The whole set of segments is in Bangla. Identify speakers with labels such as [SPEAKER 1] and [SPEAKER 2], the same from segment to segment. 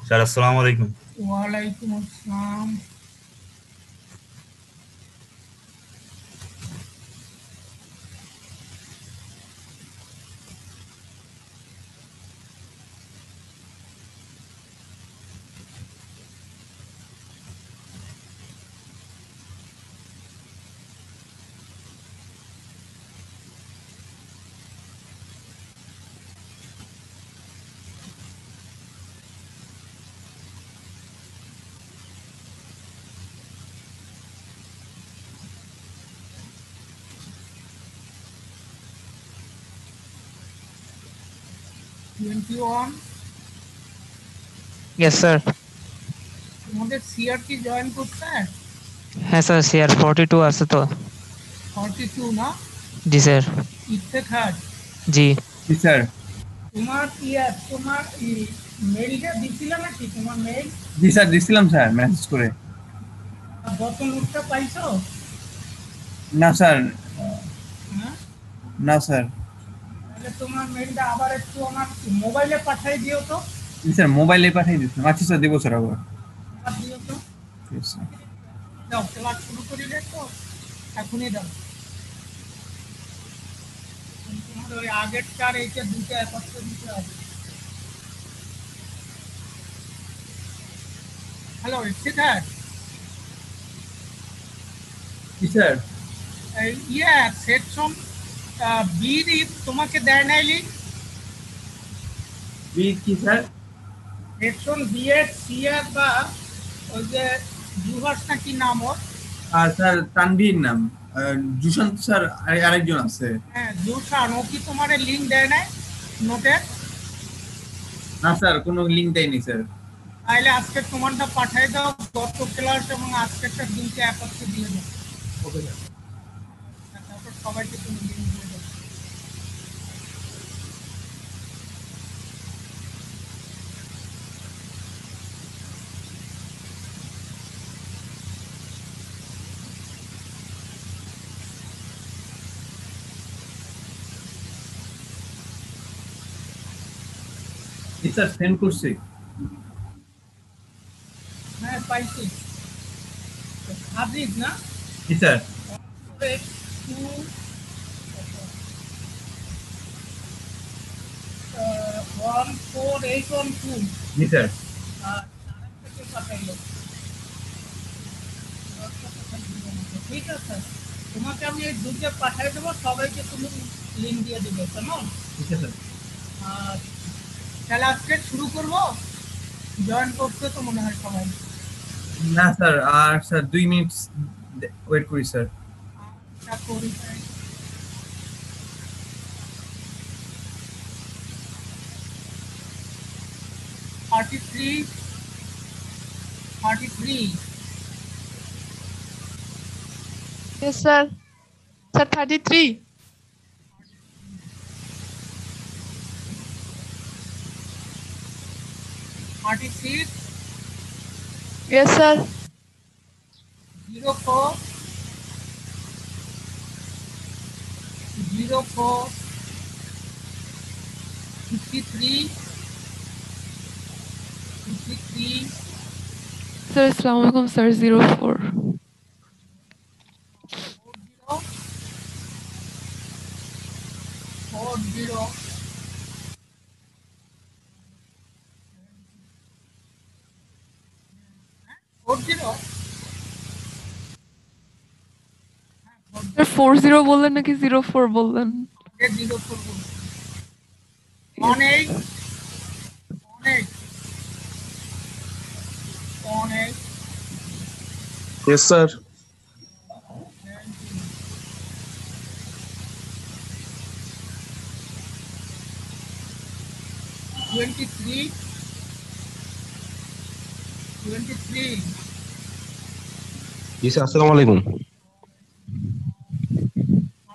[SPEAKER 1] স্যার আসসালামু আলাইকুম।
[SPEAKER 2] ওয়ালাইকুম আসসালাম।
[SPEAKER 3] Yes, sir.
[SPEAKER 2] তোমাদের সিআরটি জয়েন করছে?
[SPEAKER 3] হ্যাঁ স্যার, সিআর 42 আছে তো।
[SPEAKER 2] 42 না?
[SPEAKER 3] জি স্যার।
[SPEAKER 2] ইফতেখার,
[SPEAKER 3] জি
[SPEAKER 4] জি স্যার।
[SPEAKER 2] তোমার মেইলটা দিছিল নাকি? তোমার মেইল
[SPEAKER 4] জি স্যার, দিছিলাম স্যার মেসেজ করে।
[SPEAKER 2] গত নোটটা পাইছো?
[SPEAKER 4] না স্যার।
[SPEAKER 2] হ্যাঁ,
[SPEAKER 4] না স্যার।
[SPEAKER 2] তাহলে তোমার মেইলটা আবার একটু আমার মোবাইলে পাঠিয়ে দিও তো।
[SPEAKER 4] জি স্যার, মোবাইলে পাঠিয়ে দিচ্ছি। আচ্ছা স্যার, দেবো স্যার আবার।
[SPEAKER 2] আবার দিও তো।
[SPEAKER 4] ঠিক আছে স্যার।
[SPEAKER 2] দাও, ক্লাস শুরু করিলে তো এখনই দাও। তোমার ওই আগেরটার এইটা দুটো একত্রে দিতে হবে। হ্যালো ইফতেখার,
[SPEAKER 4] জি স্যার।
[SPEAKER 2] সেকশন বির তোমাকে দেয় নাই লিঙ্ক?
[SPEAKER 4] বি কি স্যার?
[SPEAKER 2] সেকশন বি এর সি এর বা ওই যে জুহাস নাকি নাম ওর?
[SPEAKER 4] আর স্যার তানভীর নাম। জুশান্ত স্যার আরেকজন আছে।
[SPEAKER 2] হ্যাঁ, জুসান, ও কি তোমার লিঙ্ক দেয় নাই নোটের?
[SPEAKER 4] না স্যার, কোনো লিঙ্ক দেয়নি স্যার।
[SPEAKER 2] তাহলে আজকে তোমারটা পাঠিয়ে দাও, গত ক্লাস এবং আজকেরটা দুইটা একত্রে দিয়ে দাও।
[SPEAKER 4] Okay sir.
[SPEAKER 2] তারপর সবাইকে তুমি লিঙ্ক দিয়ে দাও।
[SPEAKER 4] জি স্যার, সেন্ড করছি।
[SPEAKER 2] হ্যাঁ পাইছি। হাজির না?
[SPEAKER 4] জি স্যার।
[SPEAKER 2] একটু 14812
[SPEAKER 4] জি স্যার।
[SPEAKER 2] থেকে পাঠাইলো। ঠিক আছে, তোমাকে আমি এই দুটো পাঠিয়ে দেবো, সবাইকে তুমি লিঙ্ক দিয়ে দিবে, কেমন?
[SPEAKER 4] ঠিক আছে স্যার।
[SPEAKER 2] আর তাহলে আজকে শুরু করবো। জয়েন করতে তো মনে হয় সবাই।
[SPEAKER 4] না স্যার, আর স্যার 2 মিনিট ওয়েট করি স্যার।
[SPEAKER 2] আচ্ছা, করি তাই। Thirty three 33
[SPEAKER 5] Yes, sir. Sir, 33.
[SPEAKER 2] 36
[SPEAKER 5] Yes, sir.
[SPEAKER 2] 04 53
[SPEAKER 5] Sir, Assalamualaikum, sir. 04.
[SPEAKER 2] 40
[SPEAKER 5] Sir, 40 বললেন নাকি 04 বললেন?
[SPEAKER 2] 04 18
[SPEAKER 6] Yes, sir.
[SPEAKER 2] 23
[SPEAKER 6] Yes, sir. Assalamu alaikum.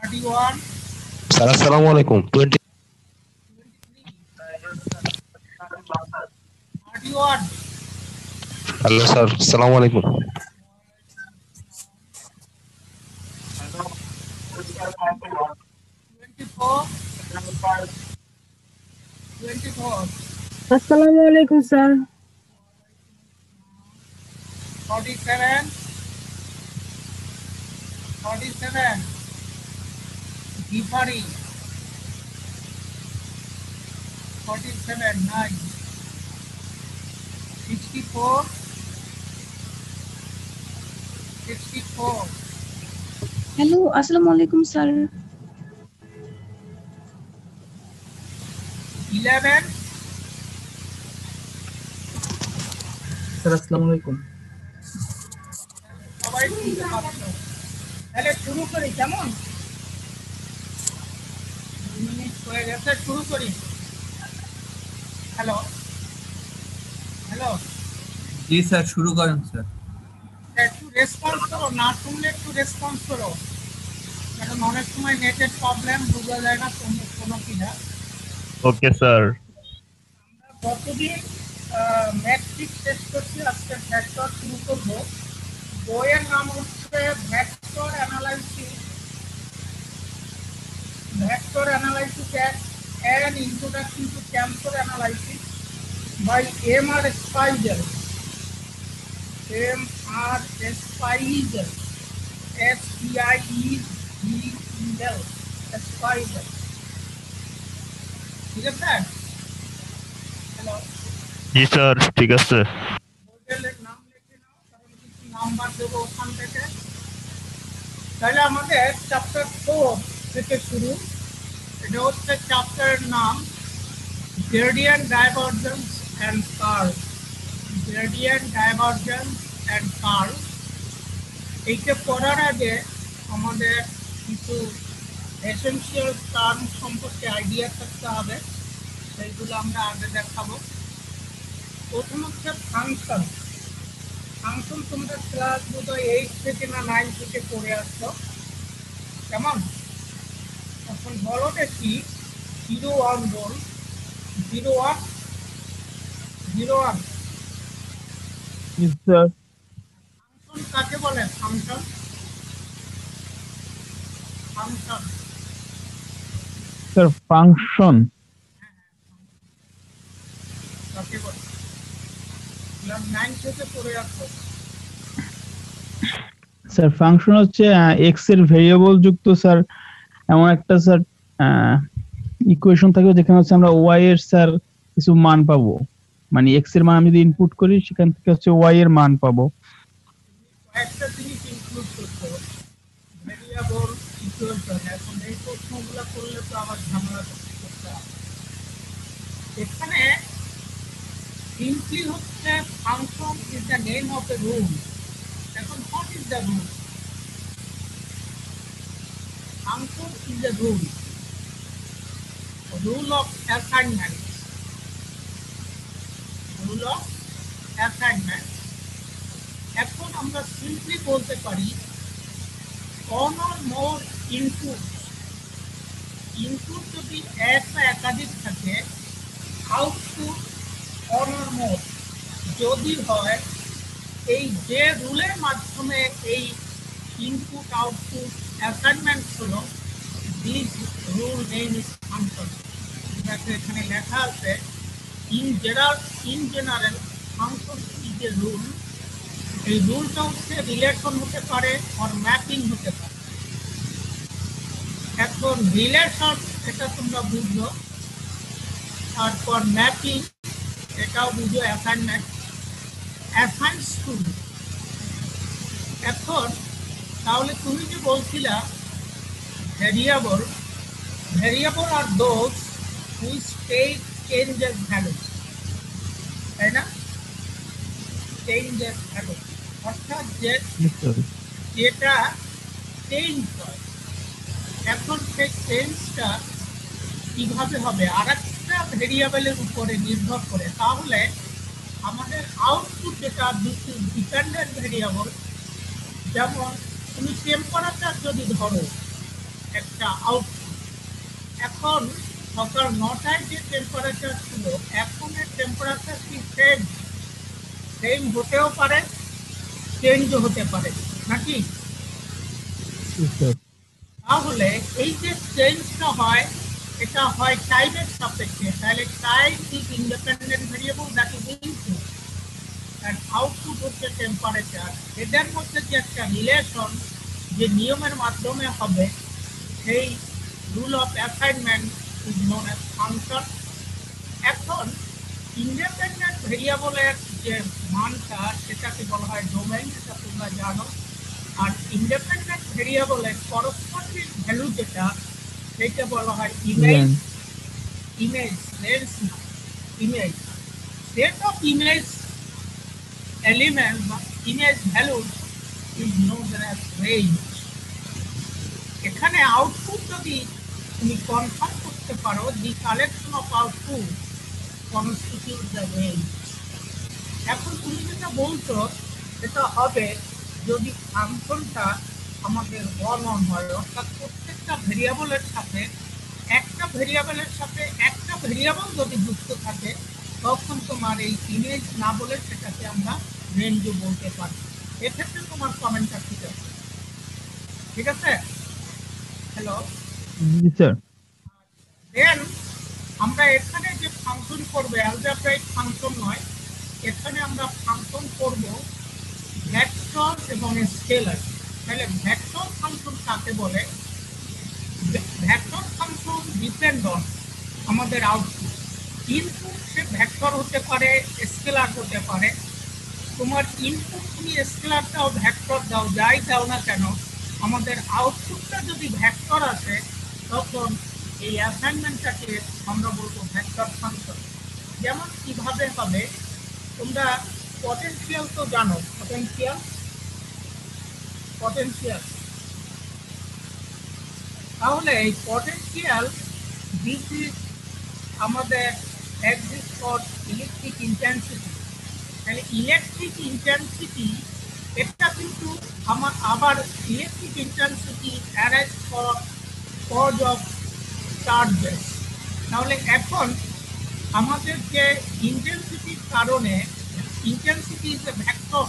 [SPEAKER 2] 31
[SPEAKER 6] Sir, assalamu alaikum. 20.
[SPEAKER 2] 31
[SPEAKER 6] Hello, sir. Assalamu alaikum.
[SPEAKER 2] 24
[SPEAKER 7] আসসালামু আলাইকুম স্যার।
[SPEAKER 2] 47, 47, Gifari, 47, 9, 64, 64,
[SPEAKER 1] হ্যালো, আসসালামু আলাইকুম স্যার।
[SPEAKER 2] 11,
[SPEAKER 7] স্যার আসসালামু আলাইকুম।
[SPEAKER 2] সবাই শুনতে পাচ্ছ? তাহলে শুরু করি কেমন? 2 মিনিট হয়ে গেছে, শুরু করি। হ্যালো হ্যালো,
[SPEAKER 4] জি স্যার, শুরু করেন স্যার।
[SPEAKER 2] একটু রেসপন্স করো, না শুনলে একটু রেসপন্স করো, কারণ অনেক সময় নেটের প্রবলেম, বোঝা যায় না কোনো কিনা।
[SPEAKER 6] Okay sir.
[SPEAKER 2] আমরা গতদিন ম্যাট্রিক্স টেস্ট করছি, আজকে ভ্যাক্টর শুরু করবো। বইয়ের নাম হচ্ছে vector analysis, vector analysis and introduction to tensor analysis by M.R. Spiegel, M.R. Spiegel, S-P-I-E-G-E-L, Spiegel, ঠিক আছে? হ্যালো,
[SPEAKER 6] জি স্যার, ঠিক আছে।
[SPEAKER 2] বইয়ের নাম লিখে নাও, কারণ কিছু নাম্বার দেবো ওখান থেকে। তাহলে আমাদের চ্যাপ্টার 4 থেকে শুরু। এটা হচ্ছে চ্যাপ্টারের নাম gradient divergence and curve, gradient divergence and curve। এইটা পড়ার আগে আমাদের কিছু এসেনশিয়াল টার্ম সম্পর্কে আইডিয়া থাকতে হবে, সেইগুলো আমরা আগে দেখাবো। প্রথম হচ্ছে ফাংশন। ফাংশন তোমরা ক্লাস বোধহয় 8 থেকে না 9 থেকে পড়ে আসছো, কেমন? এখন বলো দেখি 01 বল, 01, 01
[SPEAKER 7] স্যার
[SPEAKER 2] ফাংশন কাকে বলে? ফাংশন, ফাংশন
[SPEAKER 7] স্যার ফাংশন
[SPEAKER 2] কাকে বলে? ক্লাস 9 থেকে পড়ে আসছো।
[SPEAKER 7] স্যার ফাংশন হচ্ছে এক্স এর ভেরিয়েবল যুক্ত স্যার এমন একটা স্যার ইকুয়েশন থাকে যেখানে হচ্ছে আমরা ওয়াই এর স্যার কিছু মান পাবো, মানে এক্স এর মান আমি যদি ইনপুট করি সেখান থেকে হচ্ছে ওয়াই এর মান পাবো।
[SPEAKER 2] কয়েকটা জিনিস ইনক্লুড করতে হবে, ভেরিয়েবল, ইকুয়েশন। এখন এই প্রশ্নগুলো করলে তো আবার ঝামেলা করতে হবে। এখানে সিম্পলি হচ্ছে function is the name of a rule. এখন what is the rule? Function is the rule, rule of assignment, rule of assignment. এখন আমরা সিম্পলি বলতে পারি one or more input, input যদি এক বা একাধিক থাকে, আউটপুট one or more যদি হয়, এই যে রুলের মাধ্যমে এই ইনপুট আউটপুট অ্যাসাইনমেন্ট হলো, this rule name is function. যেটাকে এখানে লেখা আছে in general function is a rule. এই রুলটা হচ্ছে রিলেশন হতে পারে আর ম্যাপিং হতে পারে। এখন রিলেশন এটা তোমরা বুঝলো, তারপর ম্যাপিং এটাও বুঝো, অ্যাসাইনমেন্ট, অ্যাসাইন্স টু। এখন তাহলে তুমি যে বলছিলা ভেরিয়েবল, ভেরিয়েবল আর those which take changes value, তাই না? চেঞ্জেস ভ্যালু অর্থাৎ যেটা চেঞ্জ হয়। এখন সেই চেঞ্জটা কিভাবে হবে? আর একটা ভেরিয়েবলের উপরে নির্ভর করে। তাহলে আমাদের আউটপুট যেটা ডিপেন্ডেন্ট ভেরিয়েবল, যেমন তুমি টেম্পারেচার যদি ধরো একটা আউটপুট, এখন সকাল 9টায় যে টেম্পারেচার ছিল, এখনের টেম্পারেচার কি সেম? সেম হতেও পারে, চেঞ্জও হতে পারে, নাকি? তাহলে এই যে চেঞ্জটা হয়, এটা হয় টাইমের সাপেক্ষে। তাহলে time is independent variable, that is input. and output হচ্ছে টেম্পারেচার। এদের মধ্যে যে একটা রিলেশন যে নিয়মের মাধ্যমে হবে সেই rule of assignment is known as function. এখন ইন্ডিপেন্ডেন্ট ভেরিয়েবলের যে মানটা সেটাকে বলা হয় ডোমেইন, এটা তোমরা জানো। আর ইন্ডিপেন্ডেন্ট ভেরিয়েবলের করসপন্ডিং ভ্যালু যেটা সেটা বলা হয় ইমেজ। ইমেজ লেন্স না, image. Set of image element বা image value is known as range. এখানে আউটপুট যদি তুমি কনফার্ম করতে পারো, the collection of output constitute the range. এখন তুমি যেটা বলছো সেটা হবে যদি ফাংশনটা আমাদের ওয়ান অন হয়, অর্থাৎ প্রত্যেকটা ভেরিয়েবলের সাথে একটা ভেরিয়েবল যদি যুক্ত থাকে তখন তোমার এই ইমেজ না বলে সেটাকে আমরা রেঞ্জও বলতে পারি। এক্ষেত্রে তোমার কমেন্টটা ঠিক আছে? ঠিক আছে? হ্যালো,
[SPEAKER 7] জি স্যার।
[SPEAKER 2] দেন আমরা এখানে যে ফাংশন করবে অ্যালজেব্রাইক ফাংশন নয়, এখানে আমরা ফাংশন করব ভেক্টর এবং স্কেলার। তাহলে ভেক্টর ফাংশন কাকে বলে? ভেক্টর ফাংশন ডিপেন্ড অন আমাদের আউটপুট। ইনপুট সে ভেক্টর হতে পারে, স্কেলার হতে পারে। তোমার ইনপুট তুমি স্কেলার দাও, ভেক্টর দাও, যাই দাও না কেন, আমাদের আউটপুটটা যদি ভেক্টর আসে তখন এই অ্যাসাইনমেন্টটাকে আমরা বলবো ভেক্টর ফাংশন। যেমন কিভাবে হবে, তোমরা পটেনশিয়াল তো জানো, পটেনশিয়াল। তাহলে এই পটেনশিয়াল দিস ইজ আমাদের এক্সিস্ট ফর ইলেকট্রিক ইন্টেন্সিটি। তাহলে ইলেকট্রিক ইন্টেন্সিটি এটা কিন্তু আবার electric intensity arise for cause of charges. তাহলে এখন আমাদের যে ইন্টেন্সিটির কারণে, ইন্টেন্সিটি ইজ এ ভেক্টর,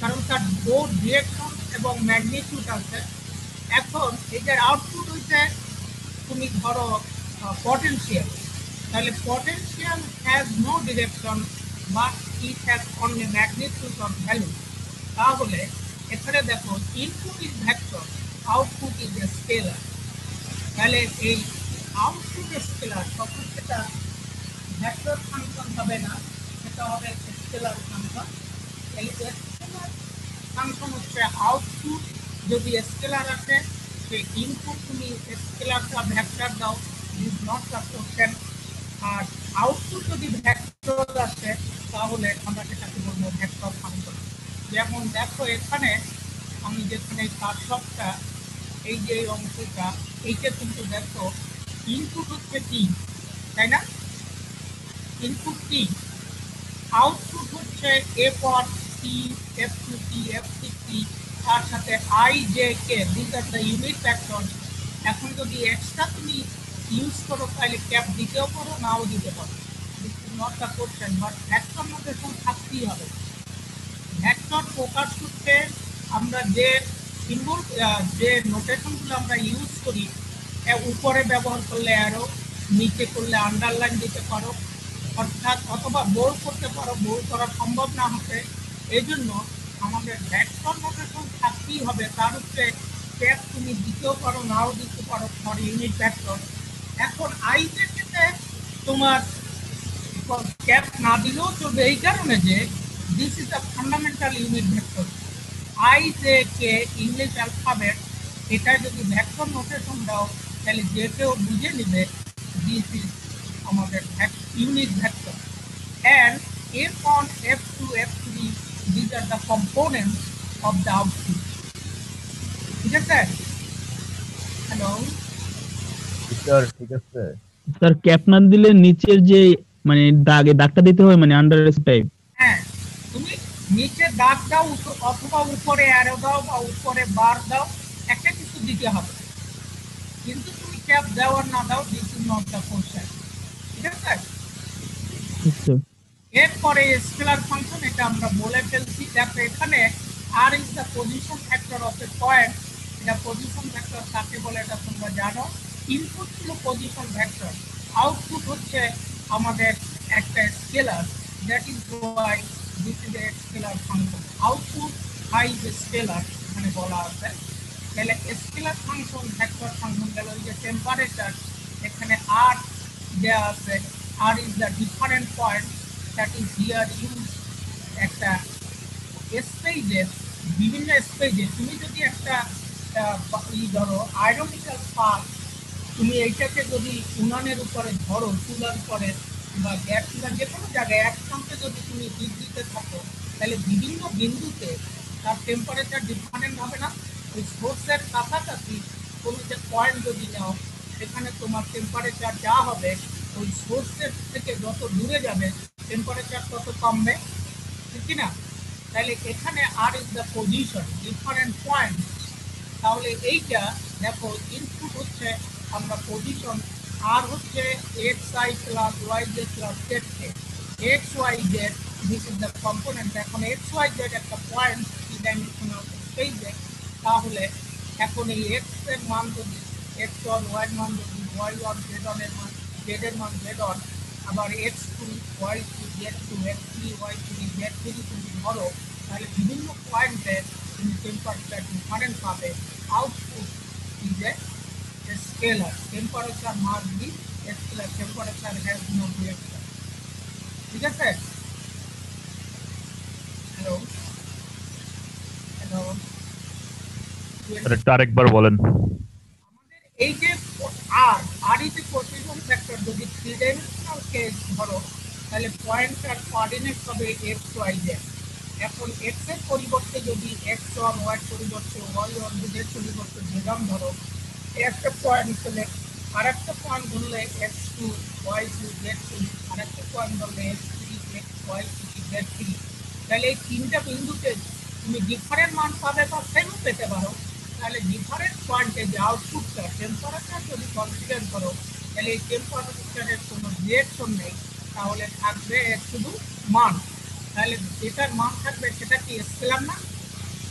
[SPEAKER 2] কারণ তার বোথ ডিরেকশন এবং ম্যাগনিটিউড আছে। এখন এটার আউটপুট হইতে তুমি ধরো পটেনশিয়াল, তাহলে potential has no direction but it has only magnitude of value. তাহলে এখানে দেখো input is vector, output is a scalar. তাহলে এই আউটপুট স্কেলার, তখন সেটা ভেক্টর ফাংশন হবে না, সেটা হবে স্কেলার ফাংশন। এই স্কেলার ফাংশন হচ্ছে আউটপুট যদি স্কেলার আছে, সেই ইনপুট তুমি স্কেলার বা ভেক্টর দাও, ইজ নট দ্য কোশ্চেন। আর আউটপুট যদি ভেক্টর আসে তাহলে আমরা সেটাকে বলবো ভেক্টর ফাংশন। যেমন দেখো এখানে আমি যেখানে কার্সরটা, এই যে অংশটা, এইটা কিন্তু দেখো ইনপুট হচ্ছে টি, তাই না? ইনপুট টি, আউটপুট হচ্ছে F or T, F two T, F six T, তার সাথে I J K, this are the unit vector. এখন যদি এক্সট্রা তুমি ইউজ করো তাহলে ক্যাপ দিতেও পারো, নাও দিতে পারো, this is not the question. But vector notation থাকতেই হবে। ভেক্টর প্রকাশ করতে আমরা যে সিম্বল, যে নোটেশনগুলো আমরা ইউজ করি, উপরে ব্যবহার করলে অ্যারো, নিচে করলে আন্ডারলাইন দিতে পারো, অর্থাৎ অথবা বোল্ড করতে পারো, বোল্ড করা সম্ভব না হতে। এই জন্য আমাদের ভেক্টর নোটেশন থাকতেই হবে। তার উপরে ক্যাপ তুমি দিতেও পারো, নাও দিতে পারো ফর ইউনিট ভেক্টর। এখন আইজেকে তোমার ক্যাপ না দিলেও চলবে, এই কারণে যে this is the fundamental unit vector. I J K English alphabet, এটা যদি ভেক্টর নোটেশন দাও তাহলে যে কেউ বুঝে নেবে দিস ইজ আমাদের unit vector. And F1, F2, F3, these are the components of the output. ঠিক আছে? হ্যালো,
[SPEAKER 6] স্যার ঠিক আছে।
[SPEAKER 7] স্যার ক্যাপ না দিলে নিচের যে মানে দাগটা দিতে হয়, মানে আন্ডার টাইপ।
[SPEAKER 2] হ্যাঁ, তুমি নিচে দাগ দাও অথবা উপরে অ্যারো দাও বা উপরে বার দাও, একটা কিছু দিতে হবে। কিন্তু তুমি ক্যাপ দাও আর না দাও, this is not the question. ঠিক আছে?
[SPEAKER 7] আচ্ছা
[SPEAKER 2] এরপরে স্কেলার ফাংশন, এটা আমরা বলে ফেলছি। দেখো এখানে R is the position factor of a point. এটা পজিশন ফ্যাক্টর কাকে বলে এটা তোমরা জানো। ইনপুট ছিল পজিশন ভেক্টর, আউটপুট হচ্ছে আমাদের একটা scalar, that is Y this is a scalar function. Output I is a scalar এখানে বলা আছে। তাহলে স্কেলার ফাংশন ভেক্টর ফাংশন গেল যে টেম্পারেচার, এখানে r দেয়া আছে, r is the different point that is here used একটা স্পেসে, বিভিন্ন স্পেসে তুমি যদি একটা ধরো আয়রনিক্যাল পাথ, তুমি এইটাকে যদি উনানের উপরে ধরো, চুলার উপরে বা গ্যাস চুলার যে কোনো জায়গায় একসঙ্গে যদি তুমি হিট দিতে থাকো, তাহলে বিভিন্ন বিন্দুতে তার টেম্পারেচার ডিফারেন্ট হবে না? ওই সোর্সের কাছাকাছি কোনো যে পয়েন্ট যদি নাও, সেখানে তোমার টেম্পারেচার যা হবে ওই সোর্সের থেকে যত দূরে যাবে টেম্পারেচার তত কমবে, ঠিক না? তাহলে এখানে R is the position, different point. তাহলে এইটা দেখো ইনপুট হচ্ছে আমরা পজিশন, আর হচ্ছে X I plus Y Z plus Z K, X Y Z this is the component. এখন এক্স ওয়াই জেড একটা পয়েন্ট থ্রি ডাইমেনশনাল স্পেসে, তাহলে এখন এই এক্স এর মান যদি এক্স ওয়ান, ওয়াই মান যদি ওয়াই ওয়ান, জেড ওয়ান এর মান জেড এর মান জেড ওয়ান, আবার X two Y two Z two, X three Y three Z three তুমি ধরো, তাহলে বিভিন্ন পয়েন্টে তুমি টেম্পারেচার ডিফারেন্ট পাবে। Output is a scalar, temperature must be scalar, temperature has no direction. ঠিক আছে? হ্যালো হ্যালো,
[SPEAKER 6] একটু আরেকবার বলেন।
[SPEAKER 2] আমাদের এই যে আর R is a position vector, যদি থ্রি ডাইমেনশনাল কেস ধরো, তাহলে পয়েন্টার কোঅর্ডিনেট হবে এক্স ওয়াই জেড। এখন এক্স এর পরিবর্তে যদি এক্স ওয়ান, ওয়াই পরিবর্তে ওয়াই ওয়ান, জেড পরিবর্তে জেড ধরো, একটা পয়েন্ট হলে আর একটা পয়েন্ট ধরলে X two Y two Z two, আর একটা পয়েন্ট ধরলে X three X Y three Z three. তাহলে এই তিনটা বিন্দুতে তুমি ডিফারেন্ট মান পাবে বা সেমও পেতে পারো। তাহলে ডিফারেন্ট পয়েন্টে যে আউটপুটটা টেম্পারেচার যদি কনসিডার করো, তাহলে এই টেম্পারেচারের কোনো রিয়েকশন নেই, তাহলে থাকবে শুধু মান। তাহলে যেটার মান থাকবে সেটা কি স্কেলার না?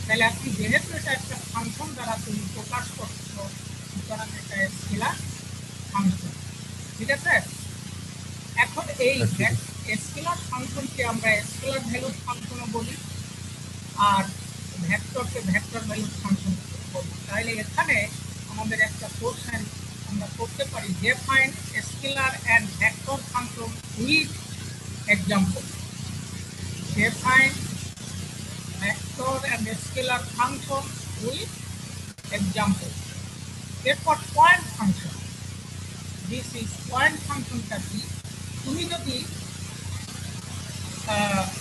[SPEAKER 2] তাহলে আপনি যেহেতু এটা একটা ফাংশন দ্বারা তুমি প্রকাশ করছো, সুতরাং এটা স্কেলার ফাংশন। ঠিক আছে? এখন এই স্কেলার ফাংশনকে আমরা স্কেলার ভ্যালুর ফাংশনও বলি, আর ভেক্টরকে ভেক্টর ভ্যালুর ফাংশন বলি। তাহলে এখানে আমাদের একটা কোশ্চেন আমরা করতে পারি, define scalar and vector function with example. Define vector and scalar function with example. এরপর point function, this is point ফাংশনটা কি? তুমি যদি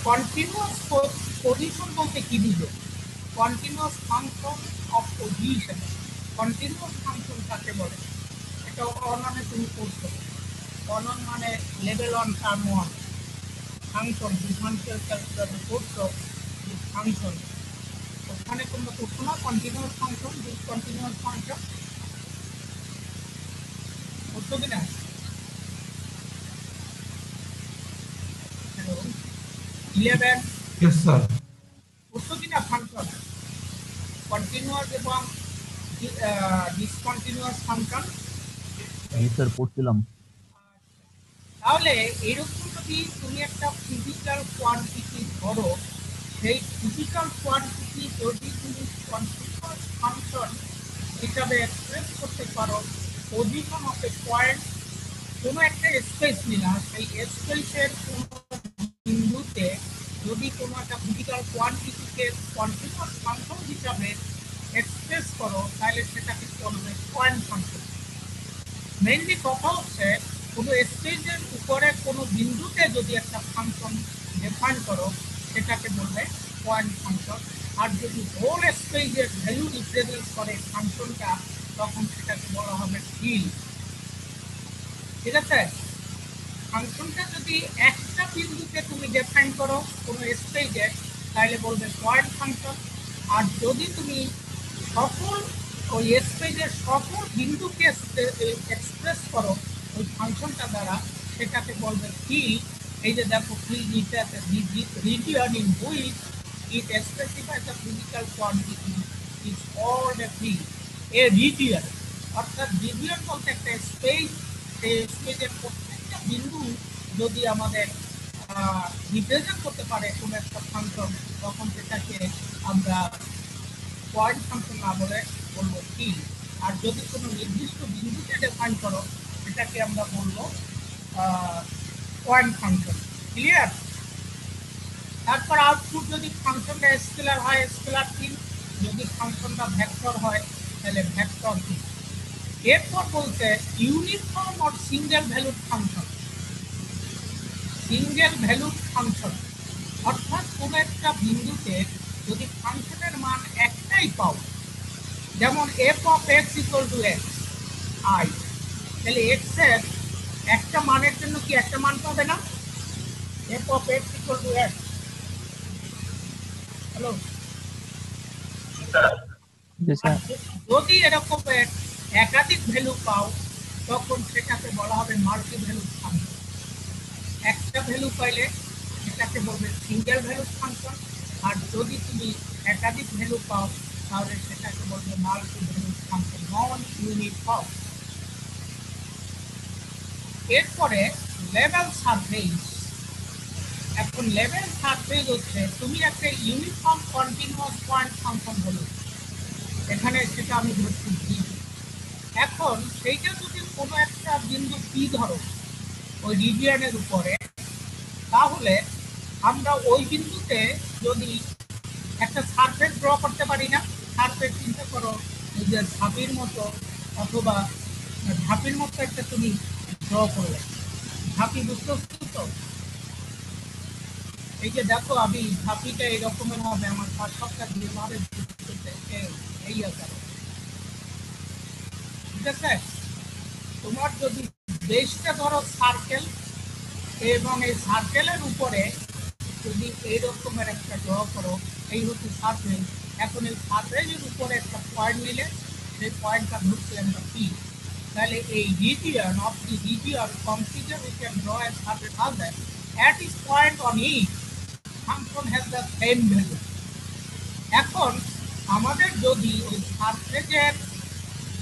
[SPEAKER 2] কন্টিনিউয়াস পজিশন বলতে কি বুঝো? Continuous function of position, continuous function কাকে বলে? এটা অননে তুমি করছো, অনন মানে level one term one function, differential ক্যালকুলাসে করছো ফাংশন, ওখানে তোমরা করছো না কন্টিনিউয়াস ফাংশন, ডিসকন্টিনিউয়াস ফাংশন করছো কিনা? হ্যালো 11
[SPEAKER 4] यस सर
[SPEAKER 2] করছো কিনা ফাংশন কন্টিনিউয়াস এবং ডিসকন্টিনিউয়াস ফাংশন?
[SPEAKER 6] জি স্যার, পড়ছিলাম।
[SPEAKER 2] তাহলে এরকম যদি তুমি একটা ফিজিক্যাল কোয়ান্টিটি ধরো, সেই ফিজিক্যাল কোয়ান্টিটি যদি তুমি কন্টিনিউয়াস ফাংশন হিসাবে এক্সপ্রেস করতে পারো, পজিশন অফ এ পয়েন্ট, কোনো একটা স্পেস নিলাম, সেই স্পেসের কোনো বিন্দুতে যদি কোনো একটা ফিজিক্যাল কোয়ান্টিটিকে কন্টিনিউয়াস ফাংশন হিসাবে এক্সপ্রেস করো, তাহলে সেটাকে বলবে পয়েন্ট ফাংশন। মেইনলি কথা হচ্ছে কোনো স্পেসের উপরে কোনো বিন্দুতে যদি একটা ফাংশন ডিফাইন করো, সেটাকে বলবে পয়েন্ট ফাংশন। আর যদি হোল স্পেসের ভ্যালু রিপ্রেজেন্ট করে ফাংশনটা, তখন সেটাকে বলা হবে ফিল্ড। ঠিক আছে? ফাংশনটা যদি একটা বিন্দুতে তুমি ডিফাইন করো কোনো স্পেসে, তাহলে বলবে পয়েন্ট ফাংশন। আর যদি তুমি সকল ওই স্পেসের সকল বিন্দুকে এক্সপ্রেস করো ওই ফাংশনটা দ্বারা, সেটাকে বলবে ফিল্ড। এই যে দেখো ফিল্ড নিচে আছে, region in which it specifies the physical quantity is called a field. A region, অর্থাৎ রিজিয়ন বলতে একটা স্পেস, সেই স্পেসের প্রত্যেকটা বিন্দু যদি আমাদের রিপ্রেজেন্ট করতে পারে কোনো একটা ফাংশন, তখন সেটাকে আমরা পয়েন্ট ফাংশন না বলে বলবো ফিল্ড। আর যদি কোনো নির্দিষ্ট বিন্দুকে ডিফাইন করো, সেটাকে আমরা বলবো পয়েন্ট ফাংশন। ক্লিয়ার? তারপর আউটপুট যদি ফাংশনটা স্কেলার হয় স্কেলার ফিল্ড, যদি ফাংশনটা ভেক্টর হয় তাহলে ভেক্টর ফিল্ড। এরপর বলতে uniform or single valued function. Single valued function অর্থাৎ কোনো একটা বিন্দুতে যদি ফাংশনের মান একটাই পাও, যেমন F of x equal to x I, তাহলে এক্স এর একটা মানের জন্য কি একটা মান পাবে না? F of x equal to x. Hello,
[SPEAKER 3] G sir.
[SPEAKER 2] যদি এরকম একাধিক ভ্যালু পাও, তখন সেটাকে বলা হবে মাল্টি ভ্যালু ফাংশন। একটা ভ্যালু পাইলে এটাকে বলবে সিঙ্গেল ভ্যালু ফাংশন, আর যদি তুমি একাধিক ভ্যালু পাও তাহলে সেটাকে বলবে মাল্টি ভ্যালু ফাংশন, নন ইউনিফর্ম। এরপরে লেভেল সারফেস। এখন লেভেল সারফেস হচ্ছে তুমি একটা ইউনিফর্ম কন্টিনিউয়াস পয়েন্ট ফাংশন হলো, এখানে সেটা আমি ধরছি। এখন সেইটা যদি কোনো একটা বিন্দু পি ধরো ওই রিজিয়নের উপরে, তাহলে আমরা ওই বিন্দুতে যদি একটা সারফেস ড্র করতে পারি না? সারফেস চিন্তা করো এই যে ঝাঁপির মতো, অথবা ঝাঁপির মতো একটা তুমি ড্র করলে, ঝাঁপি বুঝতে তো? এই যে দেখো আমি ঝাঁপিটা এই রকমের হবে, আমার সবটা দিয়ে এই আকার, ঠিক আছে? তোমার যদি বেসটা ধরো সার্কেল, এবং এই সার্কেলের উপরে যদি এই রকমের একটা ড্র করো, এই হচ্ছে সারফেস। এখন এই সারফেসের উপরে একটা পয়েন্ট নিলে সেই পয়েন্টটা ধরছি আমরা পি, তাহলে এই region of the region consider we can draw A surface as that at its point on each function has the same value। এখন আমাদের যদি ওই সারফেসের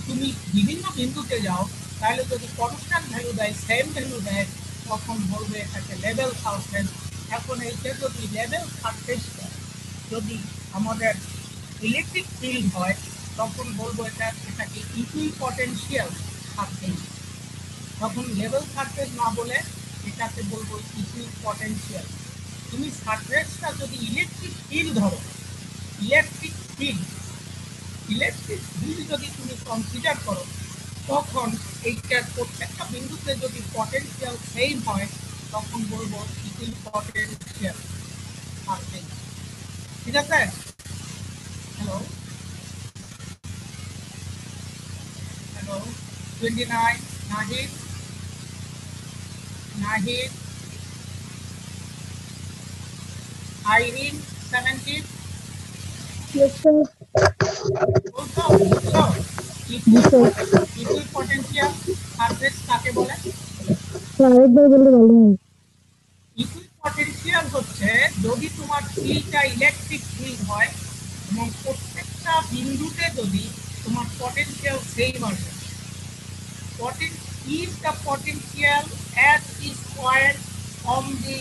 [SPEAKER 2] তুমি বিভিন্ন বিন্দুতে যাও, তাহলে যদি কনস্ট্যান্ট ভ্যালু দেয়, সেম ভ্যালু দেয়, তখন বলবে এটাকে লেভেল সারফেস। এখন এইটা যদি লেভেল সারফেসটা যদি আমাদের ইলেকট্রিক ফিল্ড হয়, তখন বলবো এটাকে ইকুইপটেনশিয়াল সারফেস। তখন লেভেল সারফেস না বলে এটাকে বলবো ইকুইপটেনশিয়াল। তুমি সারফেসটা যদি ইলেকট্রিক ফিল্ড ধরো, ইলেকট্রিক ফিল্ড যদি তুমি কনসিডার করো, তখন এইটার প্রত্যেকটা বিন্দুতে যদি পটেনশিয়াল সেম হয়, তখন বলবো ইকুইপটেনশিয়াল সারফেস। ঠিক আছে? Hello hello 29 Nahid, Irene 17। Equipotential surface কাকে বলে? ইকুইপটেনশিয়াল হচ্ছে যদি তোমার ফিল্ডটা ইলেকট্রিক ফিল্ড হয় এবং প্রত্যেকটা বিন্দুতে যদি তোমার পটেনশিয়াল সেম আসে। Is the potential at each point on the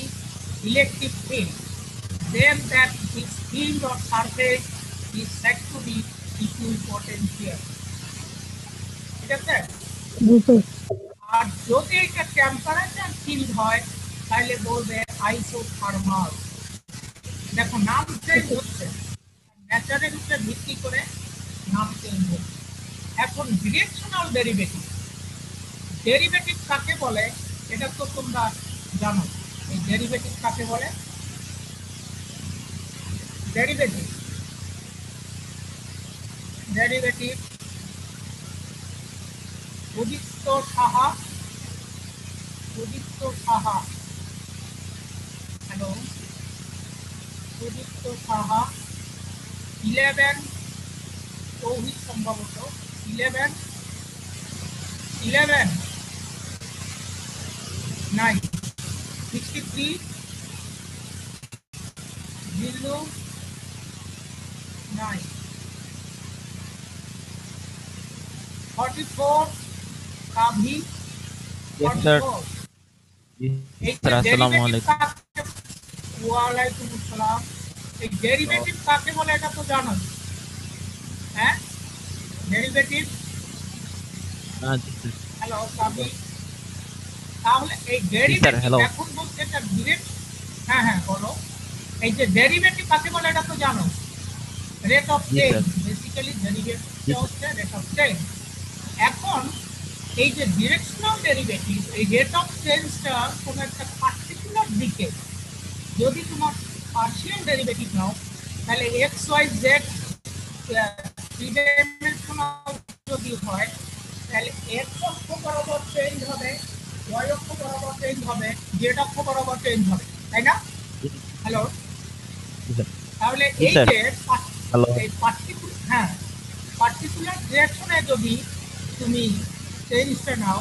[SPEAKER 2] electric field, then that this field or surface is said to be equipotential। ঠিক আছে? আর যদি এটা টেম্পারেচার ফিল্ড হয়, তাহলে বলবে আইসোথার্মাল। দেখো নাম চেঞ্জ হচ্ছে, ন্যাচারের উপরে ভিত্তি করে নাম চেঞ্জ হচ্ছে। এখন ডিরেকশনাল ডেরিভেটিভ, ডেরিভেটিভ কাকে বলে এটা তো তোমরা জানো। এই ডেরিভেটিভ কাকে বলে? ডেরিভেটিভ উদিত্য সাহা, হ্যালো উদিত্য সাহা 11, তৌহিদ সম্ভবত 11 9 63, জিল্লু 9 44, কাভি 44। এই
[SPEAKER 8] স্যার আসসালামু আলাইকুম।
[SPEAKER 2] ওয়ালাইকুম আসসালাম। এই ডেরিভেটিভ কাকে বলে এটা তো জানো, হ্যাঁ? ডেরিভেটিভ, হ্যালো সাবি, তাহলে এই ডেরিভেটিভ এখন বলতে এটা ডিরেক্ট, হ্যাঁ হ্যাঁ বলো, এই যে ডেরিভেটিভ কাকে বলে এটা তো জানো, rate of change, basically derivative হচ্ছে রেট অফ চেঞ্জ। এখন এই যে ডিরেকশনাল ডেরিভেটিভ, এই রেট অফ চেঞ্জটা কোনো একটা পার্টিকুলার দিকে যদি তোমার পার্শিয়াল ডেরিভেটিভ নাও, তাহলে X Y Z three dimensional যদি হয়, তাহলে এক্স অক্ষ বরাবর চেঞ্জ হবে, ওয়াই অক্ষ বরাবর চেঞ্জ হবে, জেড অক্ষ বরাবর চেঞ্জ হবে, তাই না? হ্যালো, তাহলে এই যে এই পার্টিকুলার ডিরেকশনে যদি তুমি চেঞ্জটা নাও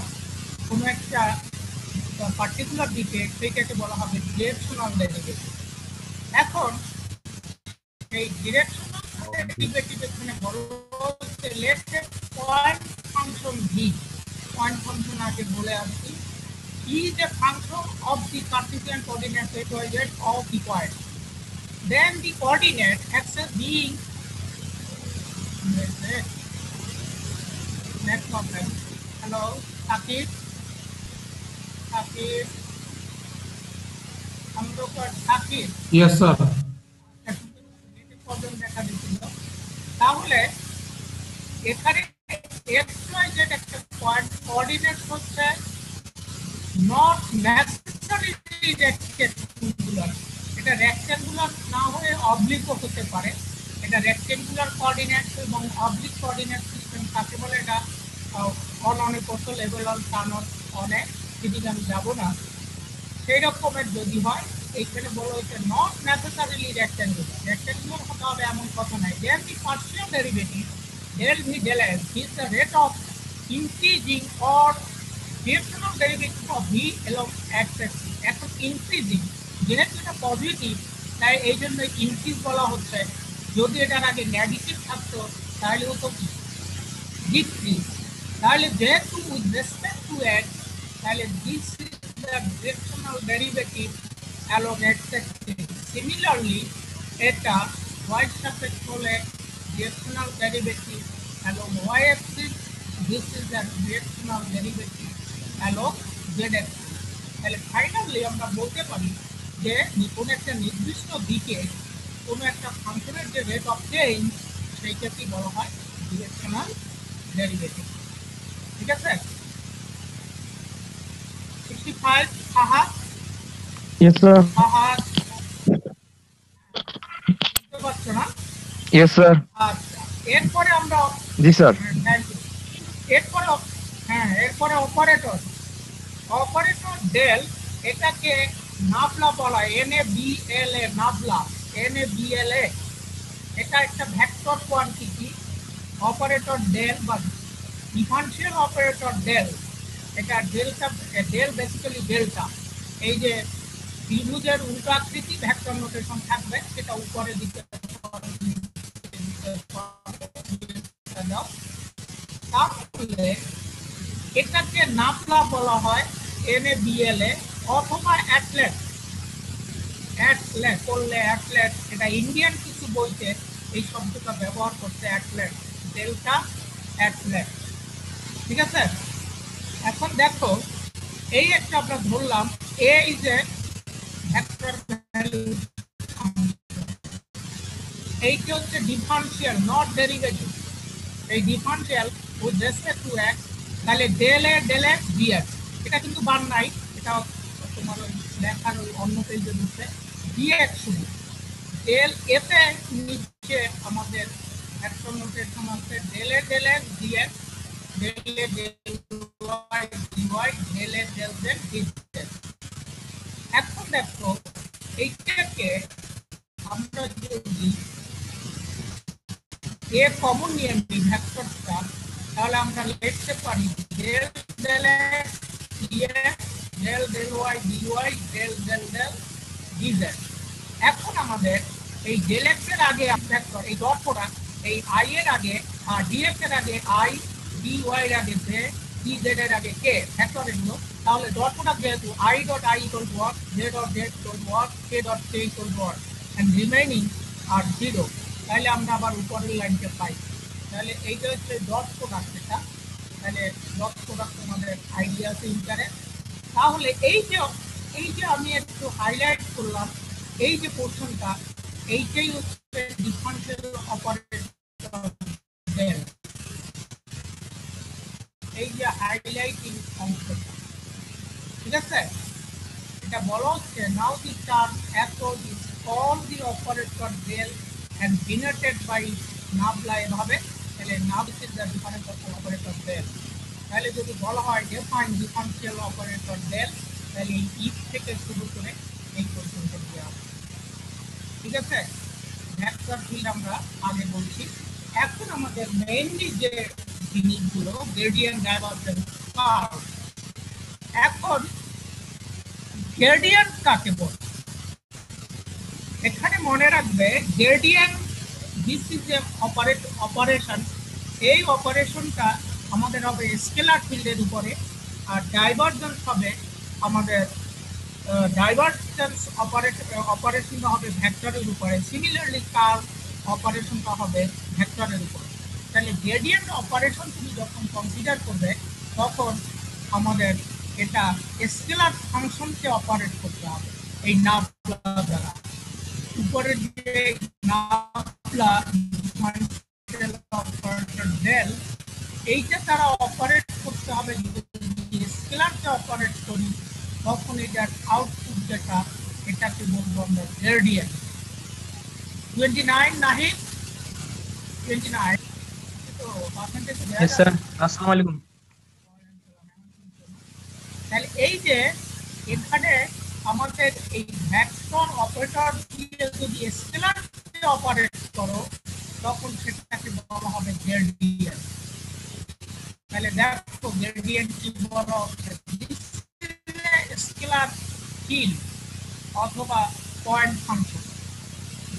[SPEAKER 2] কোনো একটা পার্টিকুলার দিকে, সেটাকে বলা হবে ডিরেকশনাল ডেরিভেটিভ। এখন এই ডিরেকশনাল ডেরিভেটিভ এখানে বড় হচ্ছে let's say point function V, point function আগে বলে আসছি, is a function of the Cartesian coordinate x, y, z of the point. Then the coordinate x being next problem. Hello, Akib. हम लोग का Akib.
[SPEAKER 8] Yes, sir.
[SPEAKER 2] প্রবলেম দেখা দিচ্ছিল। তাহলে এখানে x, y, z একটা পয়েন্ট, কোঅর্ডিনেট হচ্ছে not necessarily rectangular, এটা রেক্ট্যাঙ্গুলার না হয়ে অবলিকও হতে পারে। এটা রেক্ট্যাঙ্গুলার কোঅর্ডিনেট এবং অবলিক কোঅর্ডিনেট সিস্টেম কাকে বলে এটা অনেক কত লেভেল অন টানন অনেক সেদিকে আমি যাবো না। সেই রকমের যদি হয়, এইখানে বলা হয়েছে নট নেসেসারিলি রেক্ট্যাঙ্গুলার, রেক্ট্যাঙ্গুলার হতে হবে এমন কথা নাই। Then the partial derivative del v del s is the rate of increasing or directional derivative of v along x-axis. এখন ইনক্রিজিং, যেহেতু এটা পজিটিভ তাই এই জন্য ইনক্রিজ বলা হচ্ছে। যদি এটার আগে নেগেটিভ থাকতো তাহলে হতো ডিক্রিজ। তাহলে যেহেতু উইথ রেসপেক্ট টু এক্স, তাহলে this is the directional derivative along x-axis. Similarly এটা y সাপেক্ষে হলে directional derivative along y-axis. This is the directional derivative along z-axis. তাহলে ফাইনালি আমরা বলতে পারি যে কোনো একটা নির্দিষ্ট দিকে কোনো একটা ফাংশনের যে রেট অফ চেঞ্জ সেইটাকে বলা হয় ডিরেকশনাল ডেরিভেটিভ। ঠিক আছে? 65 ফাহাদ।
[SPEAKER 7] Yes, sir.
[SPEAKER 2] ফাহাদ বুঝতে পারছো না?
[SPEAKER 7] Yes, sir.
[SPEAKER 2] আচ্ছা, এরপরে আমরা
[SPEAKER 7] জি স্যার।
[SPEAKER 2] এরপরে অপারেটর ডেল, এটাকে নাবলা বলা হয়, NaBLA, নাবলা, NaBLA। এটা একটা ভেক্টর কোয়ান্টিটি। অপারেটর ডেল বা ডিফারেনশিয়াল অপারেটর ডেল, এটা ডেল বেসিক্যালি ডেল্টা। এই যে ত্রিভুজের উল্টাকৃতি ভেক্টর নোটেশন থাকবে, সেটা উপরে দিকে দাও। তাহলে এটাকে নাবলা বলা হয় NaBLA অথবা অ্যাটলেট করলে অ্যাটলেট। এটা ইন্ডিয়ান কিছু বইতে এই শব্দটা ব্যবহার করতে, অ্যাটলেট, ডেল্টা অ্যাটলেট। ঠিক আছে? এখন দেখো, এই একটা আমরা ধরলাম A is a vector value, এইটা হচ্ছে ডিফারেনশিয়াল নট ডেরিভেটিভ। এই differential with respect to X, তাহলে del A del X DX, এটা কিন্তু বার নাই, এটা তোমার ওই লেখার ওই অন্য পেজে দিচ্ছে ডিএক্স শুধু। ডেল এতে নিচে আমাদের ভেক্টর নোটেশন আছে del A del X DX, del A del Y DY, del A del Z DZ. এখন দেখো এইটাকে আমরা যদি এ কমন নিয়ে নিই ভেক্টরটা, তাহলে আমরা লিখতে পারি del del X DX, del del Y DY, del del del DZ. এখন আমাদের এই ডেল এক্স এর আগে ভেক্টর এই ডট প্রোডাক্ট, এই আই এর আগে আর ডিএক্স এর আগে আই, ডিওয়াই এর আগে জে, ডিজেড এর আগে কে ভেক্টর এগুলো। তাহলে ডট প্রোডাক্ট যেহেতু I dot I equal to what, J dot Z equal to what, K dot K equal to what, and remaining are 0, তাহলে আমরা আবার উপরের লাইনকে পাই। তাহলে এইটা হচ্ছে ডট প্রোডাক্ট, এটা তাহলে ডট প্রোডাক্ট আমাদের আইডিয়া আছে ইন্টারে। তাহলে এই যে আমি একটু হাইলাইট করলাম এই যে পোর্শনটা, এইটাই হচ্ছে ডিফারেন্সিয়াল অপারেটর ডেল, এই যে হাইলাইটিং অংশটা, ঠিক আছে? এটা বলা হচ্ছে now the term approach is all the operator del and denoted by nabla এভাবে, তাহলে nab is the differential operator del. তাহলে যদি বলা হয় ডিফাইন ডিফারেন্সিয়াল অপারেটর ডেল, তাহলে এই ইফ থেকে শুরু করে এই পর্যন্ত দেওয়া হবে, ঠিক আছে? ভেক্টর ফিল্ড আমরা আগে বলছি। এখন আমাদের মেইনলি যে জিনিসগুলো গ্রেডিয়েন্ট, ডাইভারজেন্স, কার্ভ। এখন গ্রেডিয়েন্ট কাকে বলে? এখানে মনে রাখবে gradient this is a operation, এই অপারেশনটা আমাদের হবে স্কেলার ফিল্ডের উপরে, আর ডাইভারজেন্স হবে আমাদের ডাইভারজেন্স অপারেশনটা হবে ভেক্টরের উপরে। সিমিলারলি কার্ভ অপারেশনটা হবে ভেক্টরের উপরে। তাহলে গ্রেডিয়েন্ট অপারেশন তুমি যখন কনসিডার করবে তখন আমাদের এটা স্কেলার ফাংশনকে অপারেট করতে হবে এই নাবলা দ্বারা। উপরে যে নাবলা ডেল, এইটা তারা অপারেট করতে হবে। যদি স্কেলারকে অপারেট করি তখন এটার আউটপুট যেটা, এটাকে বলবো আমরা গ্রেডিয়েন্ট। 29 নাহিদ, 29 তো পার্সেন্টেজ দেয়া
[SPEAKER 3] Yes, sir.
[SPEAKER 2] যাবে?
[SPEAKER 3] Assalamu alaikum.
[SPEAKER 2] তাহলে এই যে এখানে আমাদের এই ভেক্টর অপারেটর দিয়ে যদি স্কেলারকে অপারেট করো তখন সেটাকে বলা হবে গ্রেডিয়েন্ট। তাহলে দেখো গ্রেডিয়েন্ট কি বলা হচ্ছে, স্কেলার ফিল্ড অথবা পয়েন্ট ফাংশন